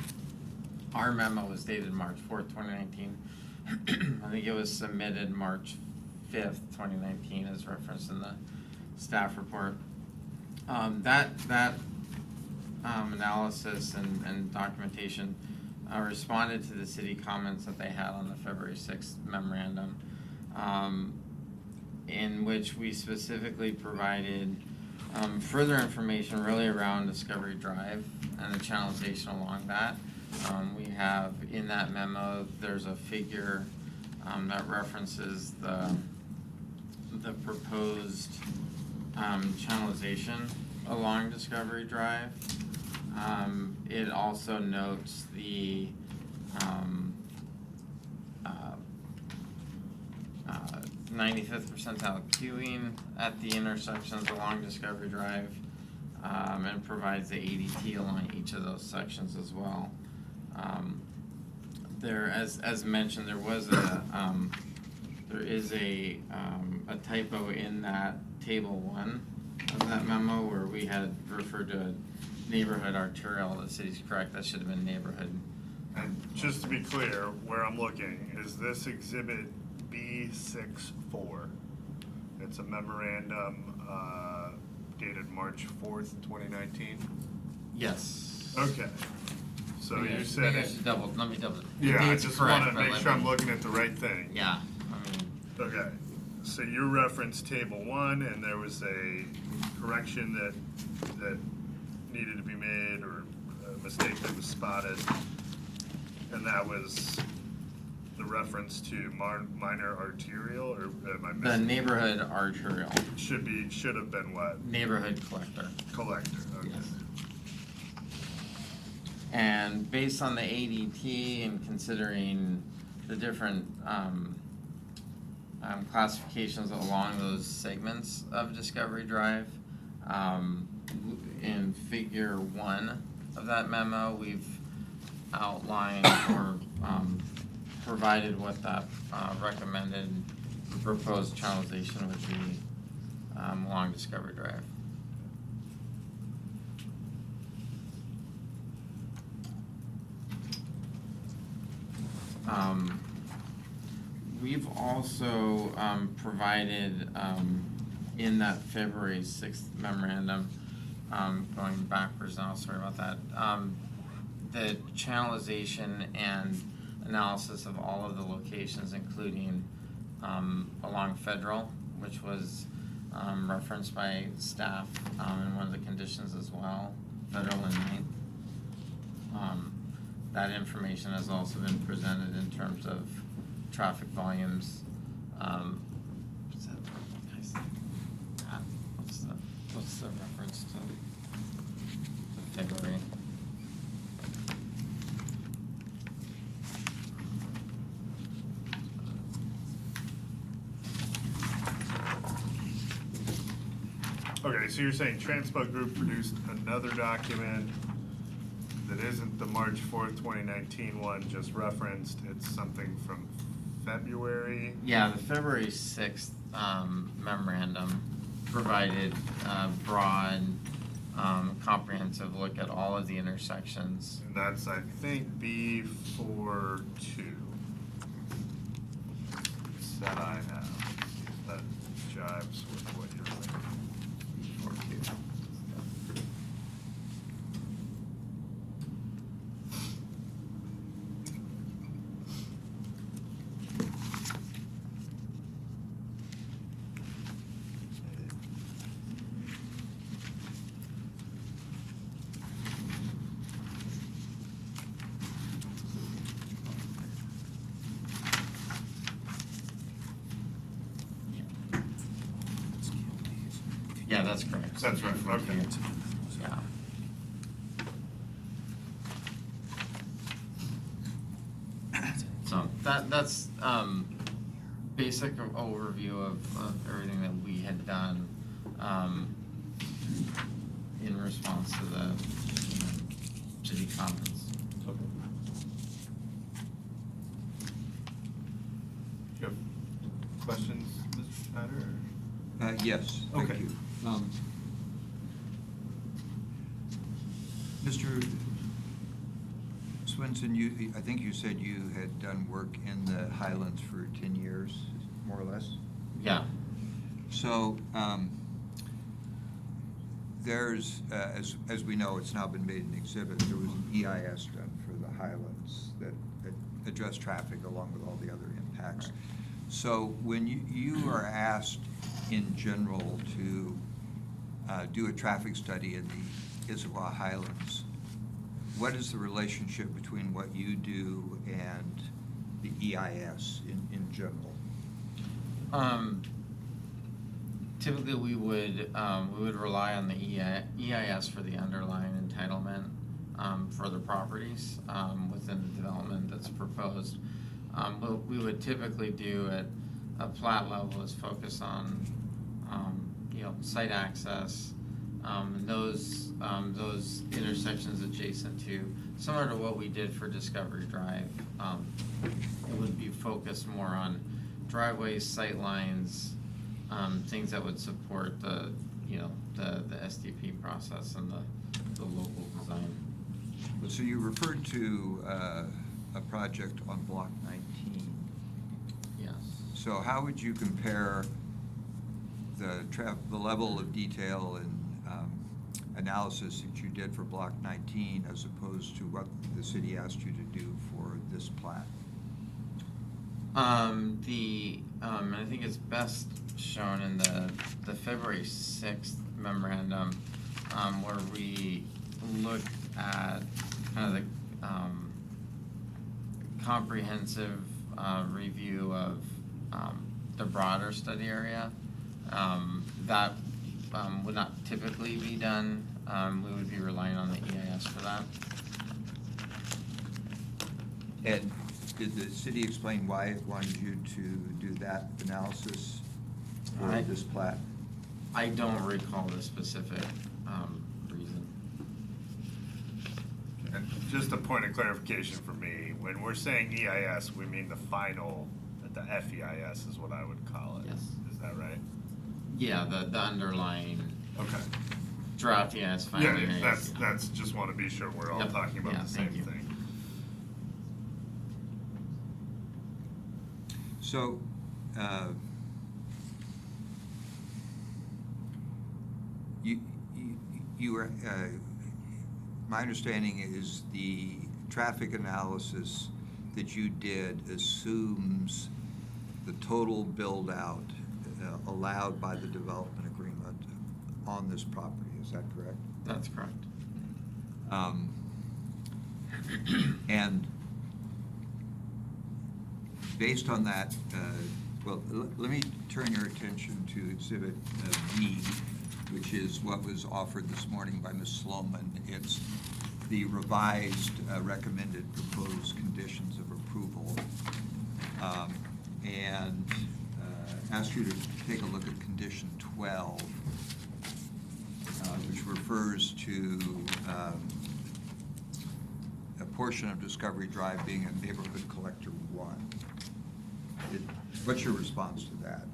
our memo was dated March 4th, 2019. I think it was submitted March 5th, 2019, as referenced in the staff report. That analysis and documentation responded to the city comments that they had on the February 6th memorandum, in which we specifically provided further information really around Discovery Drive and the channelization along that. We have in that memo, there's a figure that references the proposed channelization along Discovery Drive. It also notes the 95th percentile queuing at the intersections along Discovery Drive, and provides the ADT along each of those sections as well. There, as mentioned, there is a typo in that table 1 of that memo where we had referred to neighborhood arterial. The city's correct, that should have been neighborhood. And just to be clear, where I'm looking, is this exhibit B64? It's a memorandum dated March 4th, 2019? Yes. Okay. So Maybe you I said it. let me double. Yeah, I It's just correct, want to but make let sure I'm me- looking at the right thing. Yeah, I mean, Okay, so you referenced table 1, and there was a correction that needed to be made, or a mistake that was spotted, and that was the reference to minor arterial, or am I the missing? neighborhood arterial, Should have been what? neighborhood collector. Collector, okay. Yes. And based on the ADT and considering the different classifications along those segments of Discovery Drive, in figure 1 of that memo, we've outlined or provided what that recommended proposed channelization would be along Discovery Drive. We've also provided in that February 6th memorandum, going backwards now, sorry about that, the channelization and analysis of all of the locations, including along Federal, which was referenced by staff in one of the conditions as well, Federal and Ninth. That information has also been presented in terms of traffic volumes. What's that? What's the reference to February? Okay, so you're saying Transpo Group produced another document that isn't the March 4th, 2019 one just referenced, it's something from February? Yeah, the February 6th memorandum provided a broad, comprehensive look at all of the intersections. And that's, I think, B42. That I have. That jives with what you're saying. Yeah, that's correct. That's right, okay. Yeah. So that's basic overview of everything that we had done in response to the city comments. Do you have questions, Mr. Schneider? Yes, thank Okay. you. Mr. Swenson, I think you said you had done work in the Highlands for 10 years, more or less? Yeah. So, there's, as we know, it's now been made an exhibit, there was an EIS done for the Highlands that addressed traffic along with all the other impacts. Right. So when you are asked in general to do a traffic study in the Issaquah Highlands, what is the relationship between what you do and the EIS in general? Typically, we would rely on the EIS for the underlying entitlement for the properties within the development that's proposed. What we would typically do at a plat level is focus on site access, those intersections adjacent to, similar to what we did for Discovery Drive. It would be focused more on driveways, sight lines, things that would support the SDP process and the local design. So you referred to a project on Block 19. Yes. So how would you compare the level of detail and analysis that you did for Block 19 as opposed to what the city asked you to do for this plat? I think it's best shown in the February 6th memorandum, where we looked at kind of the comprehensive review of the broader study area. That would not typically be done. We would be relying on the EIS for that. And did the city explain why it wanted you to do that analysis for this plat? I don't recall the specific reason. And just a point of clarification for me, when we're saying EIS, we mean the final, the FEIS is what I would call it. Yes. Is that right? Yeah, the underlying Okay. draft EIS, final Yeah, EIS. that's just want to be sure we're all Yep. talking about Yeah, the same thank you. thing. So, you were, my understanding is the traffic analysis that you did assumes the total build-out allowed by the development agreement on this property, is that correct? That's correct. And based on that, let me turn your attention to Exhibit B, which is what was offered this morning by Ms. Sloman. It's the revised recommended proposed conditions of approval. And ask you to take a look at condition 12, which refers to a portion of Discovery Drive being a neighborhood collector 1. What's your response to that?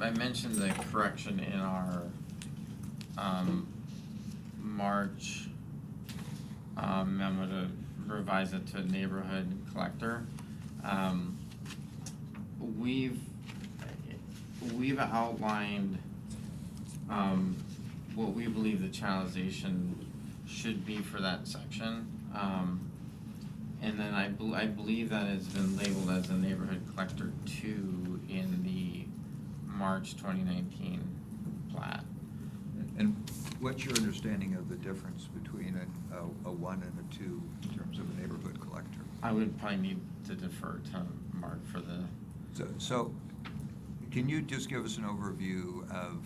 I mentioned the correction in our March memo to revise it to neighborhood collector. We've outlined what we believe the channelization should be for that section. And then I believe that has been labeled as a neighborhood collector 2 in the March 2019 plat. And what's your understanding of the difference between a 1 and a 2 in terms of a neighborhood collector? I would probably need to defer to Mark for the. So can you just give us an overview of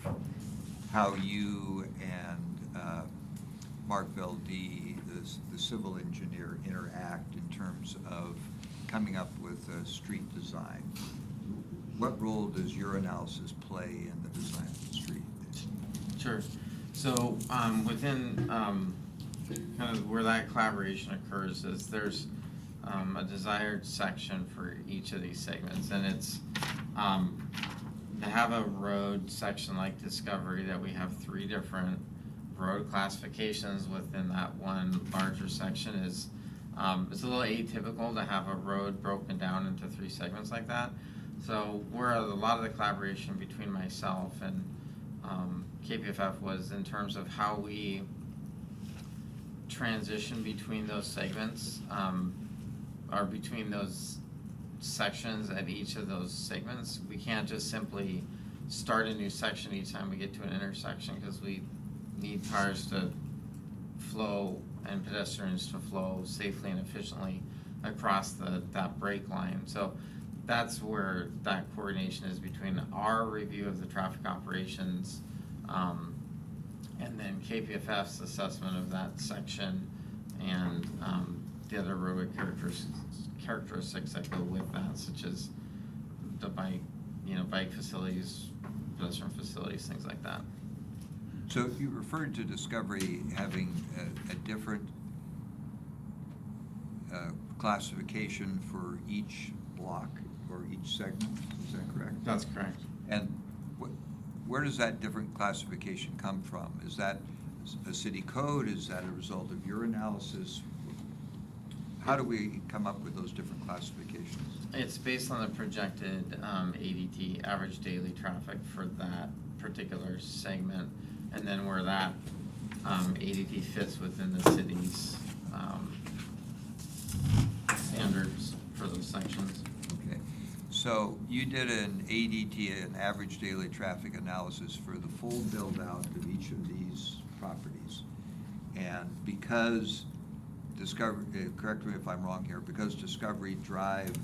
how you and Mark Veldee, the civil engineer, interact in terms of coming up with a street design? What role does your analysis play in the design of the street? Sure. So within kind of where that collaboration occurs is there's a desired section for each of these segments, and it's to have a road section like Discovery that we have 3 different road classifications within that one larger section is it's a little atypical to have a road broken down into 3 segments like that. So where a lot of the collaboration between myself and KPFF was in terms of how we transition between those segments or between those sections at each of those segments. We can't just simply start a new section each time we get to an intersection because we need cars to flow and pedestrians to flow safely and efficiently across that break line. So that's where that coordination is between our review of the traffic operations and then KPFF's assessment of that section and the other roadway characteristics that go with that, such as the bike facilities, pedestrian facilities, things like that. So you referred to Discovery having a different classification for each block or each segment, is that correct? That's correct. And where does that different classification come from? Is that a city code? Is that a result of your analysis? How do we come up with those different classifications? It's based on the projected ADT, average daily traffic, for that particular segment, and then where that ADT fits within the city's standards for those sections. Okay, so you did an ADT, an average daily traffic analysis for the full build-out of each of these properties. And because Discovery, correct me if I'm wrong here, because Discovery Drive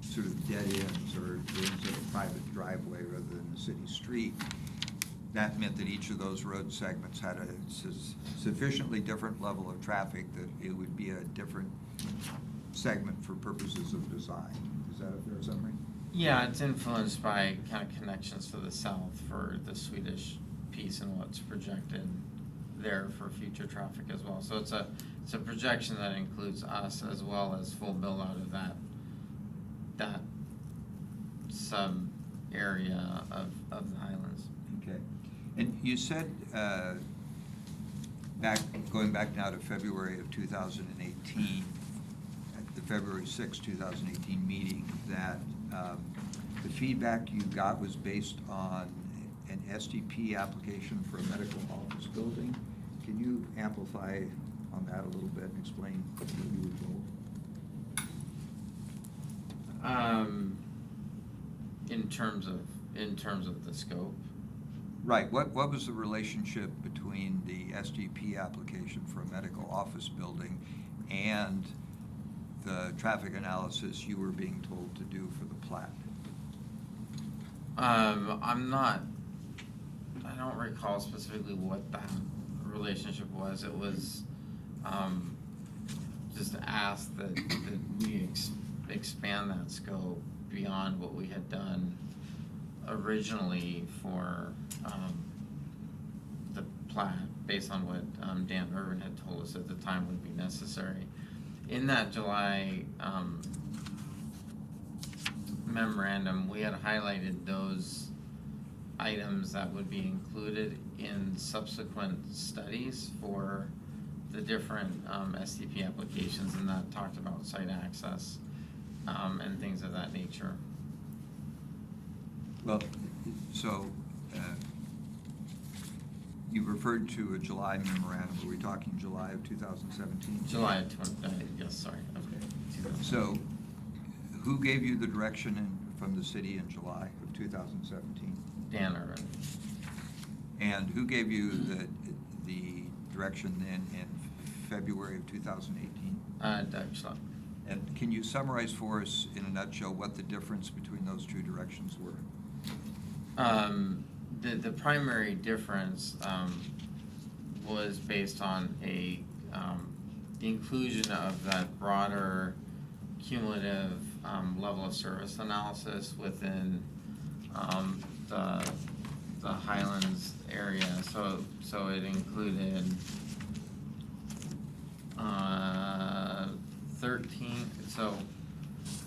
sort of dead ends or ends at a private driveway rather than a city street, that meant that each of those road segments had a sufficiently different level of traffic that it would be a different segment for purposes of design. Is that a fair summary? Yeah, it's influenced by kind of connections to the south for the Swedish piece and what's projected there for future traffic as well. So it's a projection that includes us as well as full build out of that sub area of the Highlands. Okay. And you said going back now to February of 2018, at the February 6, 2018 meeting, that the feedback you got was based on an SDP application for a medical office building. Can you amplify on that a little bit and explain what you were told? In terms of the scope. Right, what was the relationship between the SDP application for a medical office building and the traffic analysis you were being told to do for the Plat? I don't recall specifically what that relationship was. It was, just asked that we expand that scope beyond what we had done originally for, the Plat, based on what, Dan Irvin had told us at the time would be necessary. In that July, memorandum, we had highlighted those items that would be included in subsequent studies for the different SDP applications, and that talked about site access and things of that nature. Well, so you referred to a July memorandum. Were we talking July of 2017? July of 20, yes, sorry. Okay. So who gave you the direction from the city in July of 2017? Dan Irvin. And who gave you the direction then in February of 2018? Doug Schlupp. And can you summarize for us in a nutshell what the difference between those two directions were? The primary difference was based on the inclusion of that broader cumulative level of service analysis within the Highlands area. So it included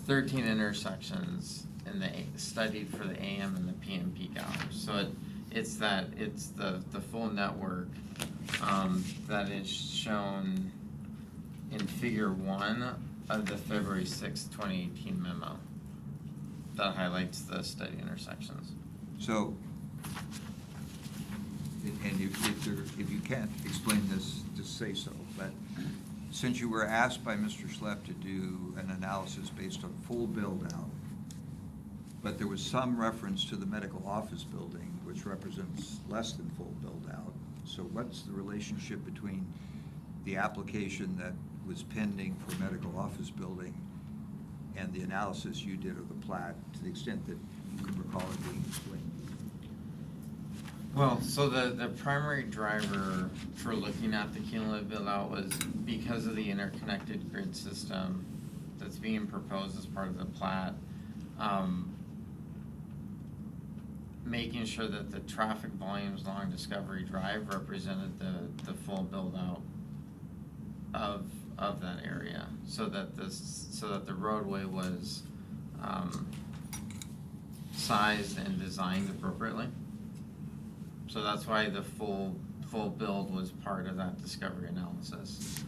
13 intersections in the studied for the AM and the PM peak hours. So it's the full network that is shown in Figure 1 of the February 6, 2018 memo that highlights the study intersections. So, and if you can't explain this, just say so, but since you were asked by Mr. Schlepp to do an analysis based on full build-out, but there was some reference to the medical office building, which represents less than full build-out. So what's the relationship between the application that was pending for medical office building and the analysis you did of the Plat, to the extent that you can recall it being explained? Well, so the primary driver for looking at the cumulative build-out was because of the interconnected grid system that's being proposed as part of the Plat, making sure that the traffic volumes along Discovery Drive represented the full build-out of that area, so that the roadway was sized and designed appropriately. So that's why the full build was part of that discovery analysis.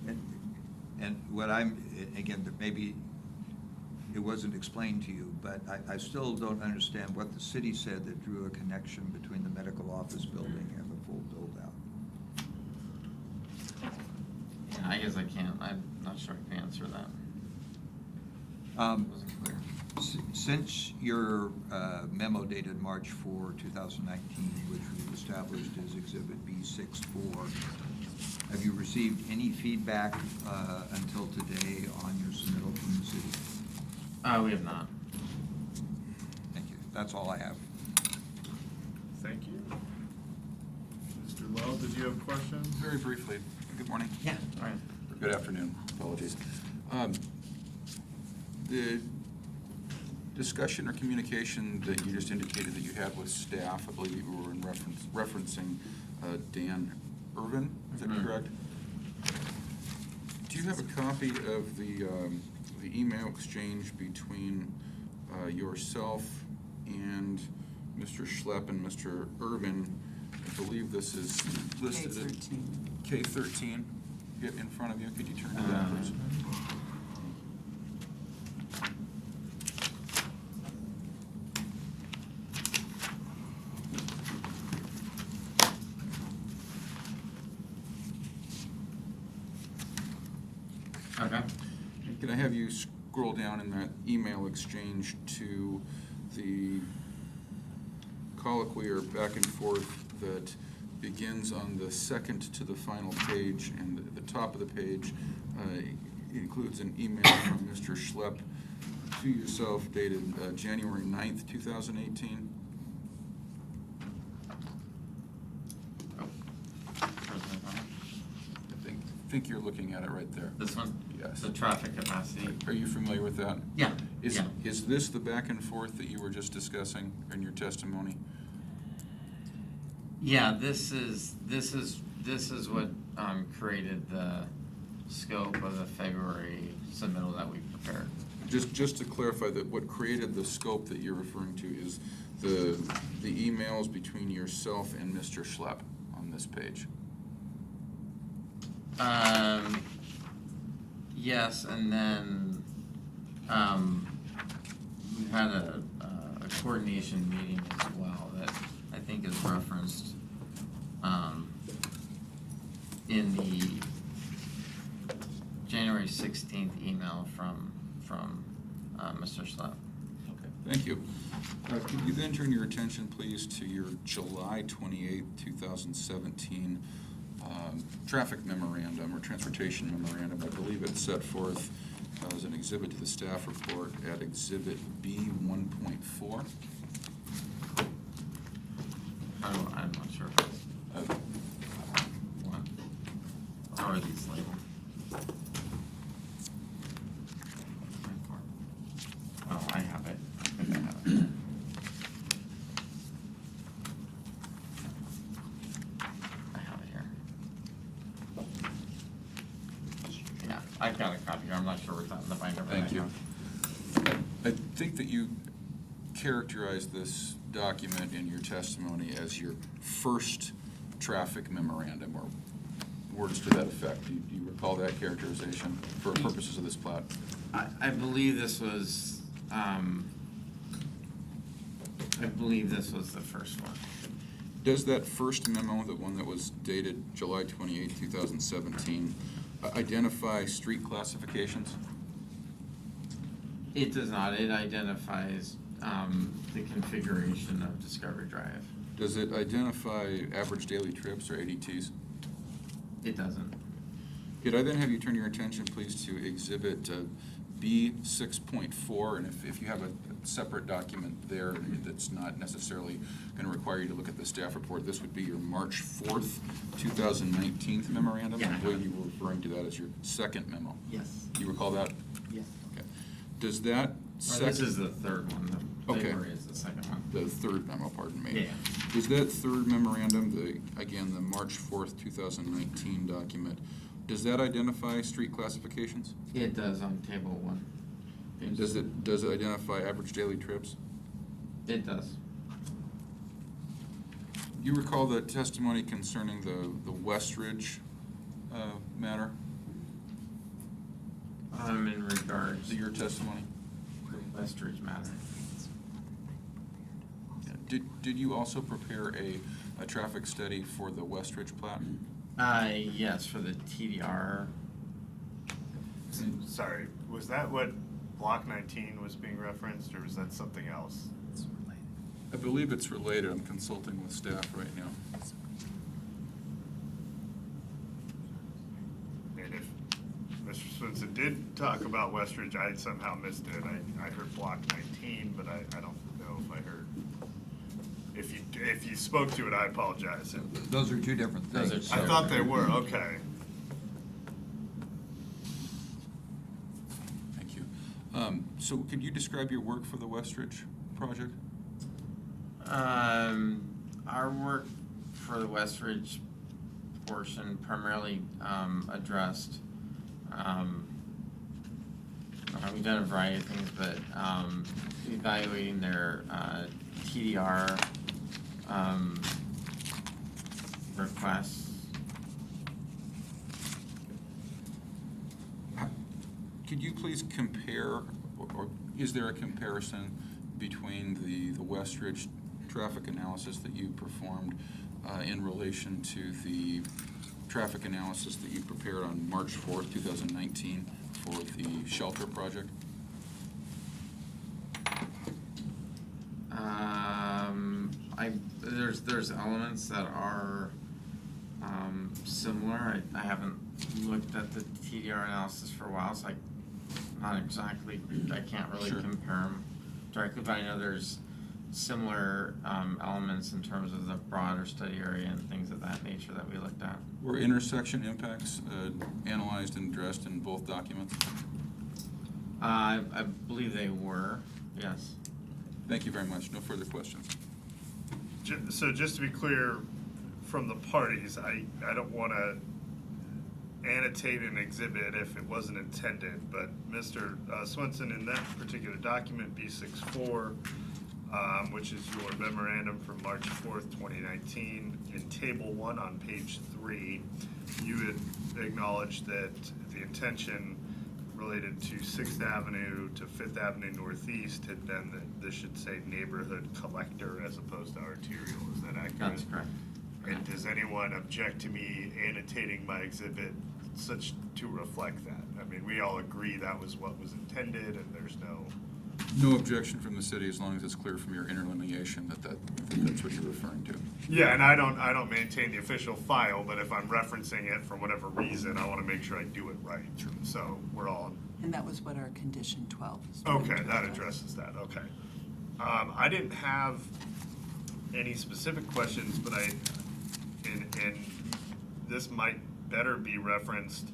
And what again, maybe it wasn't explained to you, but I still don't understand what the city said that drew a connection between the medical office building and the full build-out. Yeah, I guess I can't. I'm not sure I can answer that. It wasn't clear. Since your memo dated March 4, 2019, which we've established as Exhibit B64, have you received any feedback until today on your submittal from the city? We have not. Thank you. That's all I have. Thank you. Mr. Lowe, did you have a question? Very briefly, good morning. Yeah, all right. Or good afternoon, apologies. The discussion or communication that you just indicated that you had with staff, I believe you were in referencing Dan Irvin, is that correct? Do you have a copy of the email exchange between yourself and Mr. Schlepp and Mr. Irvin? I believe this is listed. K13. K13 get in front of you? Could you turn to that, please? Okay. Can I have you scroll down in that email exchange to the colloquy or back and forth that begins on the second to the final page, and at the top of the page includes an email from Mr. Schlepp to yourself dated January 9th, 2018. I think you're looking at it right there. This one? Yes. The traffic capacity? Are you familiar with that? Yeah, Is, yeah. is this the back and forth that you were just discussing in your testimony? Yeah, this is what created the scope of the February submittal that we prepared. Just to clarify, that what created the scope that you're referring to is the emails between yourself and Mr. Schlepp on this page. Yes, and then we had a coordination meeting as well that I think is referenced in the January 16th email from Mr. Schlepp. Okay, thank you. Could you then turn your attention, please, to your July 28th, 2017 traffic memorandum or transportation memorandum? I believe it's set forth as an exhibit to the staff report at Exhibit B 1.4. I'm not sure. What? How are these labeled? Oh, I have it. I think I have it. I have it here. Yeah, I've got a copy here. I'm not sure what's out in the binder. But Thank I you. have- I think that you characterized this document in your testimony as your first traffic memorandum, or words to that effect. Do you recall that characterization for purposes of this plat? I believe this was, I believe this was the first one. Does that first memo, the one that was dated July 28, 2017, identify street classifications? It does not. It identifies the configuration of Discovery Drive. Does it identify average daily trips or ADTs? It doesn't. Could I then have you turn your attention, please, to Exhibit B 6.4, and if you have a separate document there that's not necessarily going to require you to look at the staff report, this would be your March 4th, 2019 memorandum. Yeah. I believe you were referring to that as your second memo. Yes. Do you recall that? Yes. Okay. Does that Or second... this is the third one. The Okay. February is the second one. The third memo, pardon me. Yeah. Does that third memorandum, again, the March 4th, 2019 document, does that identify street classifications? It does on table 1. And does it identify average daily trips? It does. You recall the testimony concerning the Westridge matter? In regards Your testimony? to Westridge matter. Did you also prepare a traffic study for the Westridge plat? Yes, for the TDR. Sorry, was that what Block 19 was being referenced, or was that something else? I believe it's related. I'm consulting with staff right now. And if Mr. Swinson did talk about Westridge, I somehow missed it. I heard Block 19, but I don't know if I heard. If you spoke to it, I apologize. Those are two different Those things. are I thought they were, okay. Thank you. So could you describe your work for the Westridge project? Our work for the Westridge portion primarily addressed, we've done a variety of things, but evaluating their TDR requests, Could you please compare, or is there a comparison between the Westridge traffic analysis that you performed in relation to the traffic analysis that you prepared on March 4th, 2019 for the shelter project? There's elements that are similar. I haven't looked at the TDR analysis for a while, so I can't really Sure. compare them directly, but I know there's similar elements in terms of the broader study area and things of that nature that we looked at. Were intersection impacts analyzed and addressed in both documents? I believe they were, yes. Thank you very much. No further questions. So just to be clear, from the parties, I don't want to annotate an exhibit if it wasn't intended, but Mr. Swenson, in that particular document, B64, which is your memorandum from March 4th, 2019, in Table 1 on page 3, you had acknowledged that the intention related to 6th Avenue to 5th Avenue Northeast had been that this should say neighborhood collector as opposed to arterial. Is that accurate? That's correct. And does anyone object to me annotating my exhibit such to reflect that? I mean, we all agree that was what was intended, and there's No objection from the city as long as it's clear from your interlineation that that's what you're referring to. Yeah, and I don't maintain the official file, but if I'm referencing it for whatever reason, I want to make sure I do it right. So we're all And that was what our condition 12 is. okay. That addresses that. Okay. I didn't have any specific questions, but and this might better be referenced.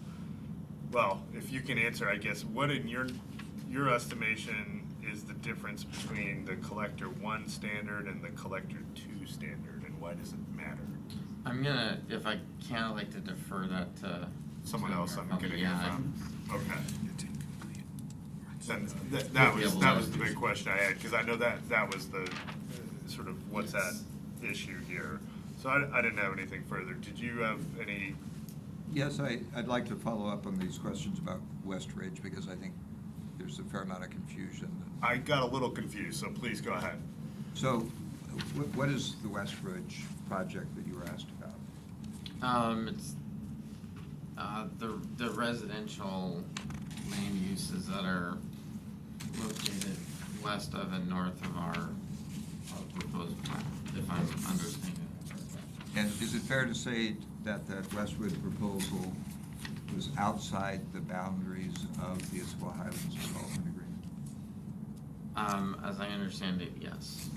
Well, if you can answer, I guess, what in your estimation is the difference between the Collector 1 standard and the Collector 2 standard, and why does it matter? I'm gonna, if I can, I'd like to defer that to Someone to else I'm our gonna company. hear Yeah, from. Okay. Then that We'll be was able that to- was the big question I had, because I know that was the sort of what's at issue here. So I didn't have anything further. Did you have any? Yes, I'd like to follow up on these questions about Westridge, because I think there's a fair amount of confusion. I got a little confused, so please go ahead. So, what is the Westridge project that you were asked about? It's the residential land uses that are located west of and north of our proposed plan, if I'm understanding it correctly. And is it fair to say that that Westwood proposal was outside the boundaries of the Issaquah Highlands Development Agreement? As I understand it, yes.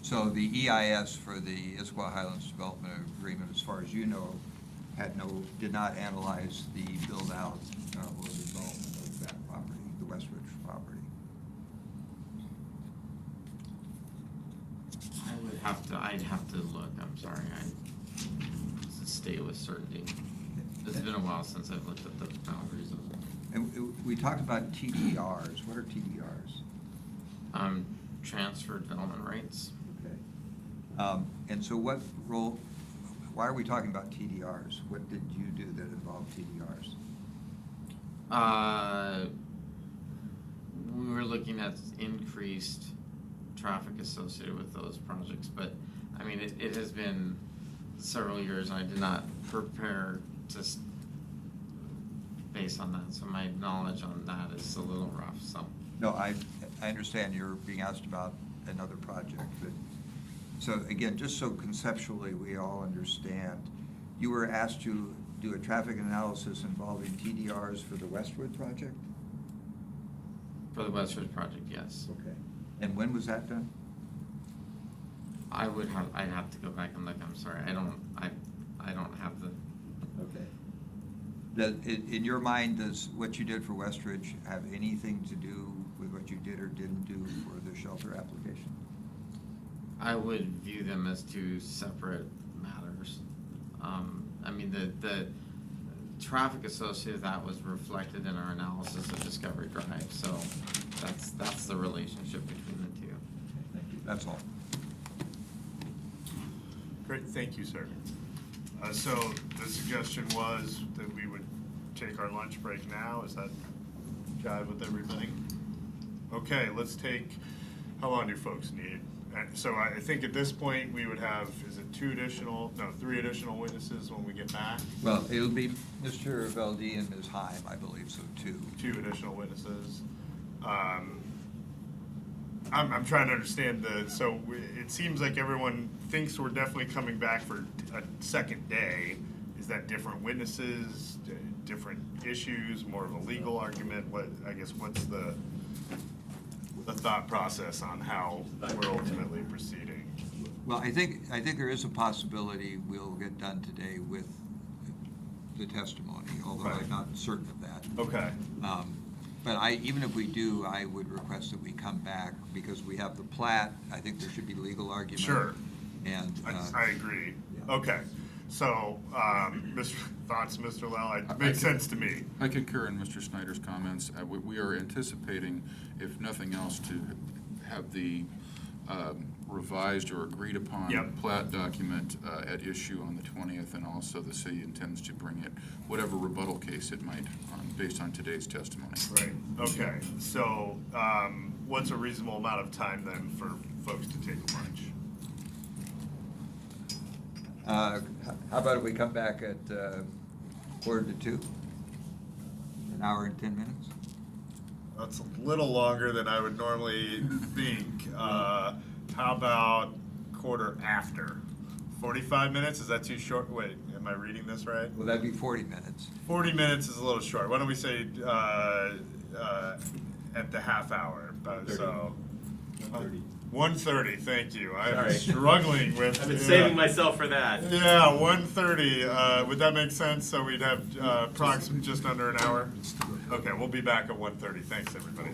So the EIS for the Issaquah Highlands Development Agreement, as far as you know, did not analyze the build-out or the development of that property, the Westridge property. I'd have to look, I'm sorry, to state with certainty. It's been a while since I've looked at the boundaries of it. And we talked about TDRs. What are TDRs? Transfer development rights. Okay. And so why are we talking about TDRs? What did you do that involved TDRs? We were looking at increased traffic associated with those projects, but, I mean, it has been several years, and I did not prepare just based on that, so my knowledge on that is a little rough, so. No, I understand you're being asked about another project, but, so again, just so conceptually we all understand, you were asked to do a traffic analysis involving TDRs for the Westwood project? For the Westridge project, yes. Okay. And when was that done? I'd have to go back and look, I'm sorry, I don't have the, Okay. In your mind, does what you did for Westridge have anything to do with what you did or didn't do for the shelter application? I would view them as two separate matters. I mean, the traffic associated with that was reflected in our analysis of Discovery Drive, so that's the relationship between the two. Thank you. That's all. Great, thank you, sir. So the suggestion was that we would take our lunch break now. Is that jive with everybody? Okay, let's take, how long do folks need? And so I think at this point, we would have, is it 3 additional witnesses when we get back? Well, it'll be Mr. Valdez and Ms. Heim, I believe, so 2. 2 additional witnesses. I'm trying to understand it seems like everyone thinks we're definitely coming back for a second day. Is that different witnesses, different issues, more of a legal argument? What's the thought process on how we're ultimately proceeding? Well, I think there is a possibility we'll get done today with the testimony, although Right. I'm not certain of that. Okay. But even if we do, I would request that we come back, because we have the plat. I think there should be legal argument. Sure. And. I agree. Yeah. Okay. So, thoughts, Mr. Lau? It makes sense to me. I concur in Mr. Snyder's comments. We are anticipating, if nothing else, to have the revised or agreed upon Yep. plat document at issue on the 20th, and also the city intends to bring it, whatever rebuttal case it might, based on today's testimony. Right, okay. So, what's a reasonable amount of time then for folks to take a lunch? How about if we come back at 1:45? An hour and 10 minutes? That's a little longer than I would normally think. How about quarter after? 45 minutes, is that too short? Wait, am I reading this right? Well, that'd be 40 minutes. 40 minutes is a little short. Why don't we say at the half hour? 1:30, thank you. I'm Sorry. struggling with. I've been saving myself for that. Yeah, 1:30. Would that make sense? So we'd have approximately just under an hour? Okay, we'll be back at 1:30. Thanks, everybody.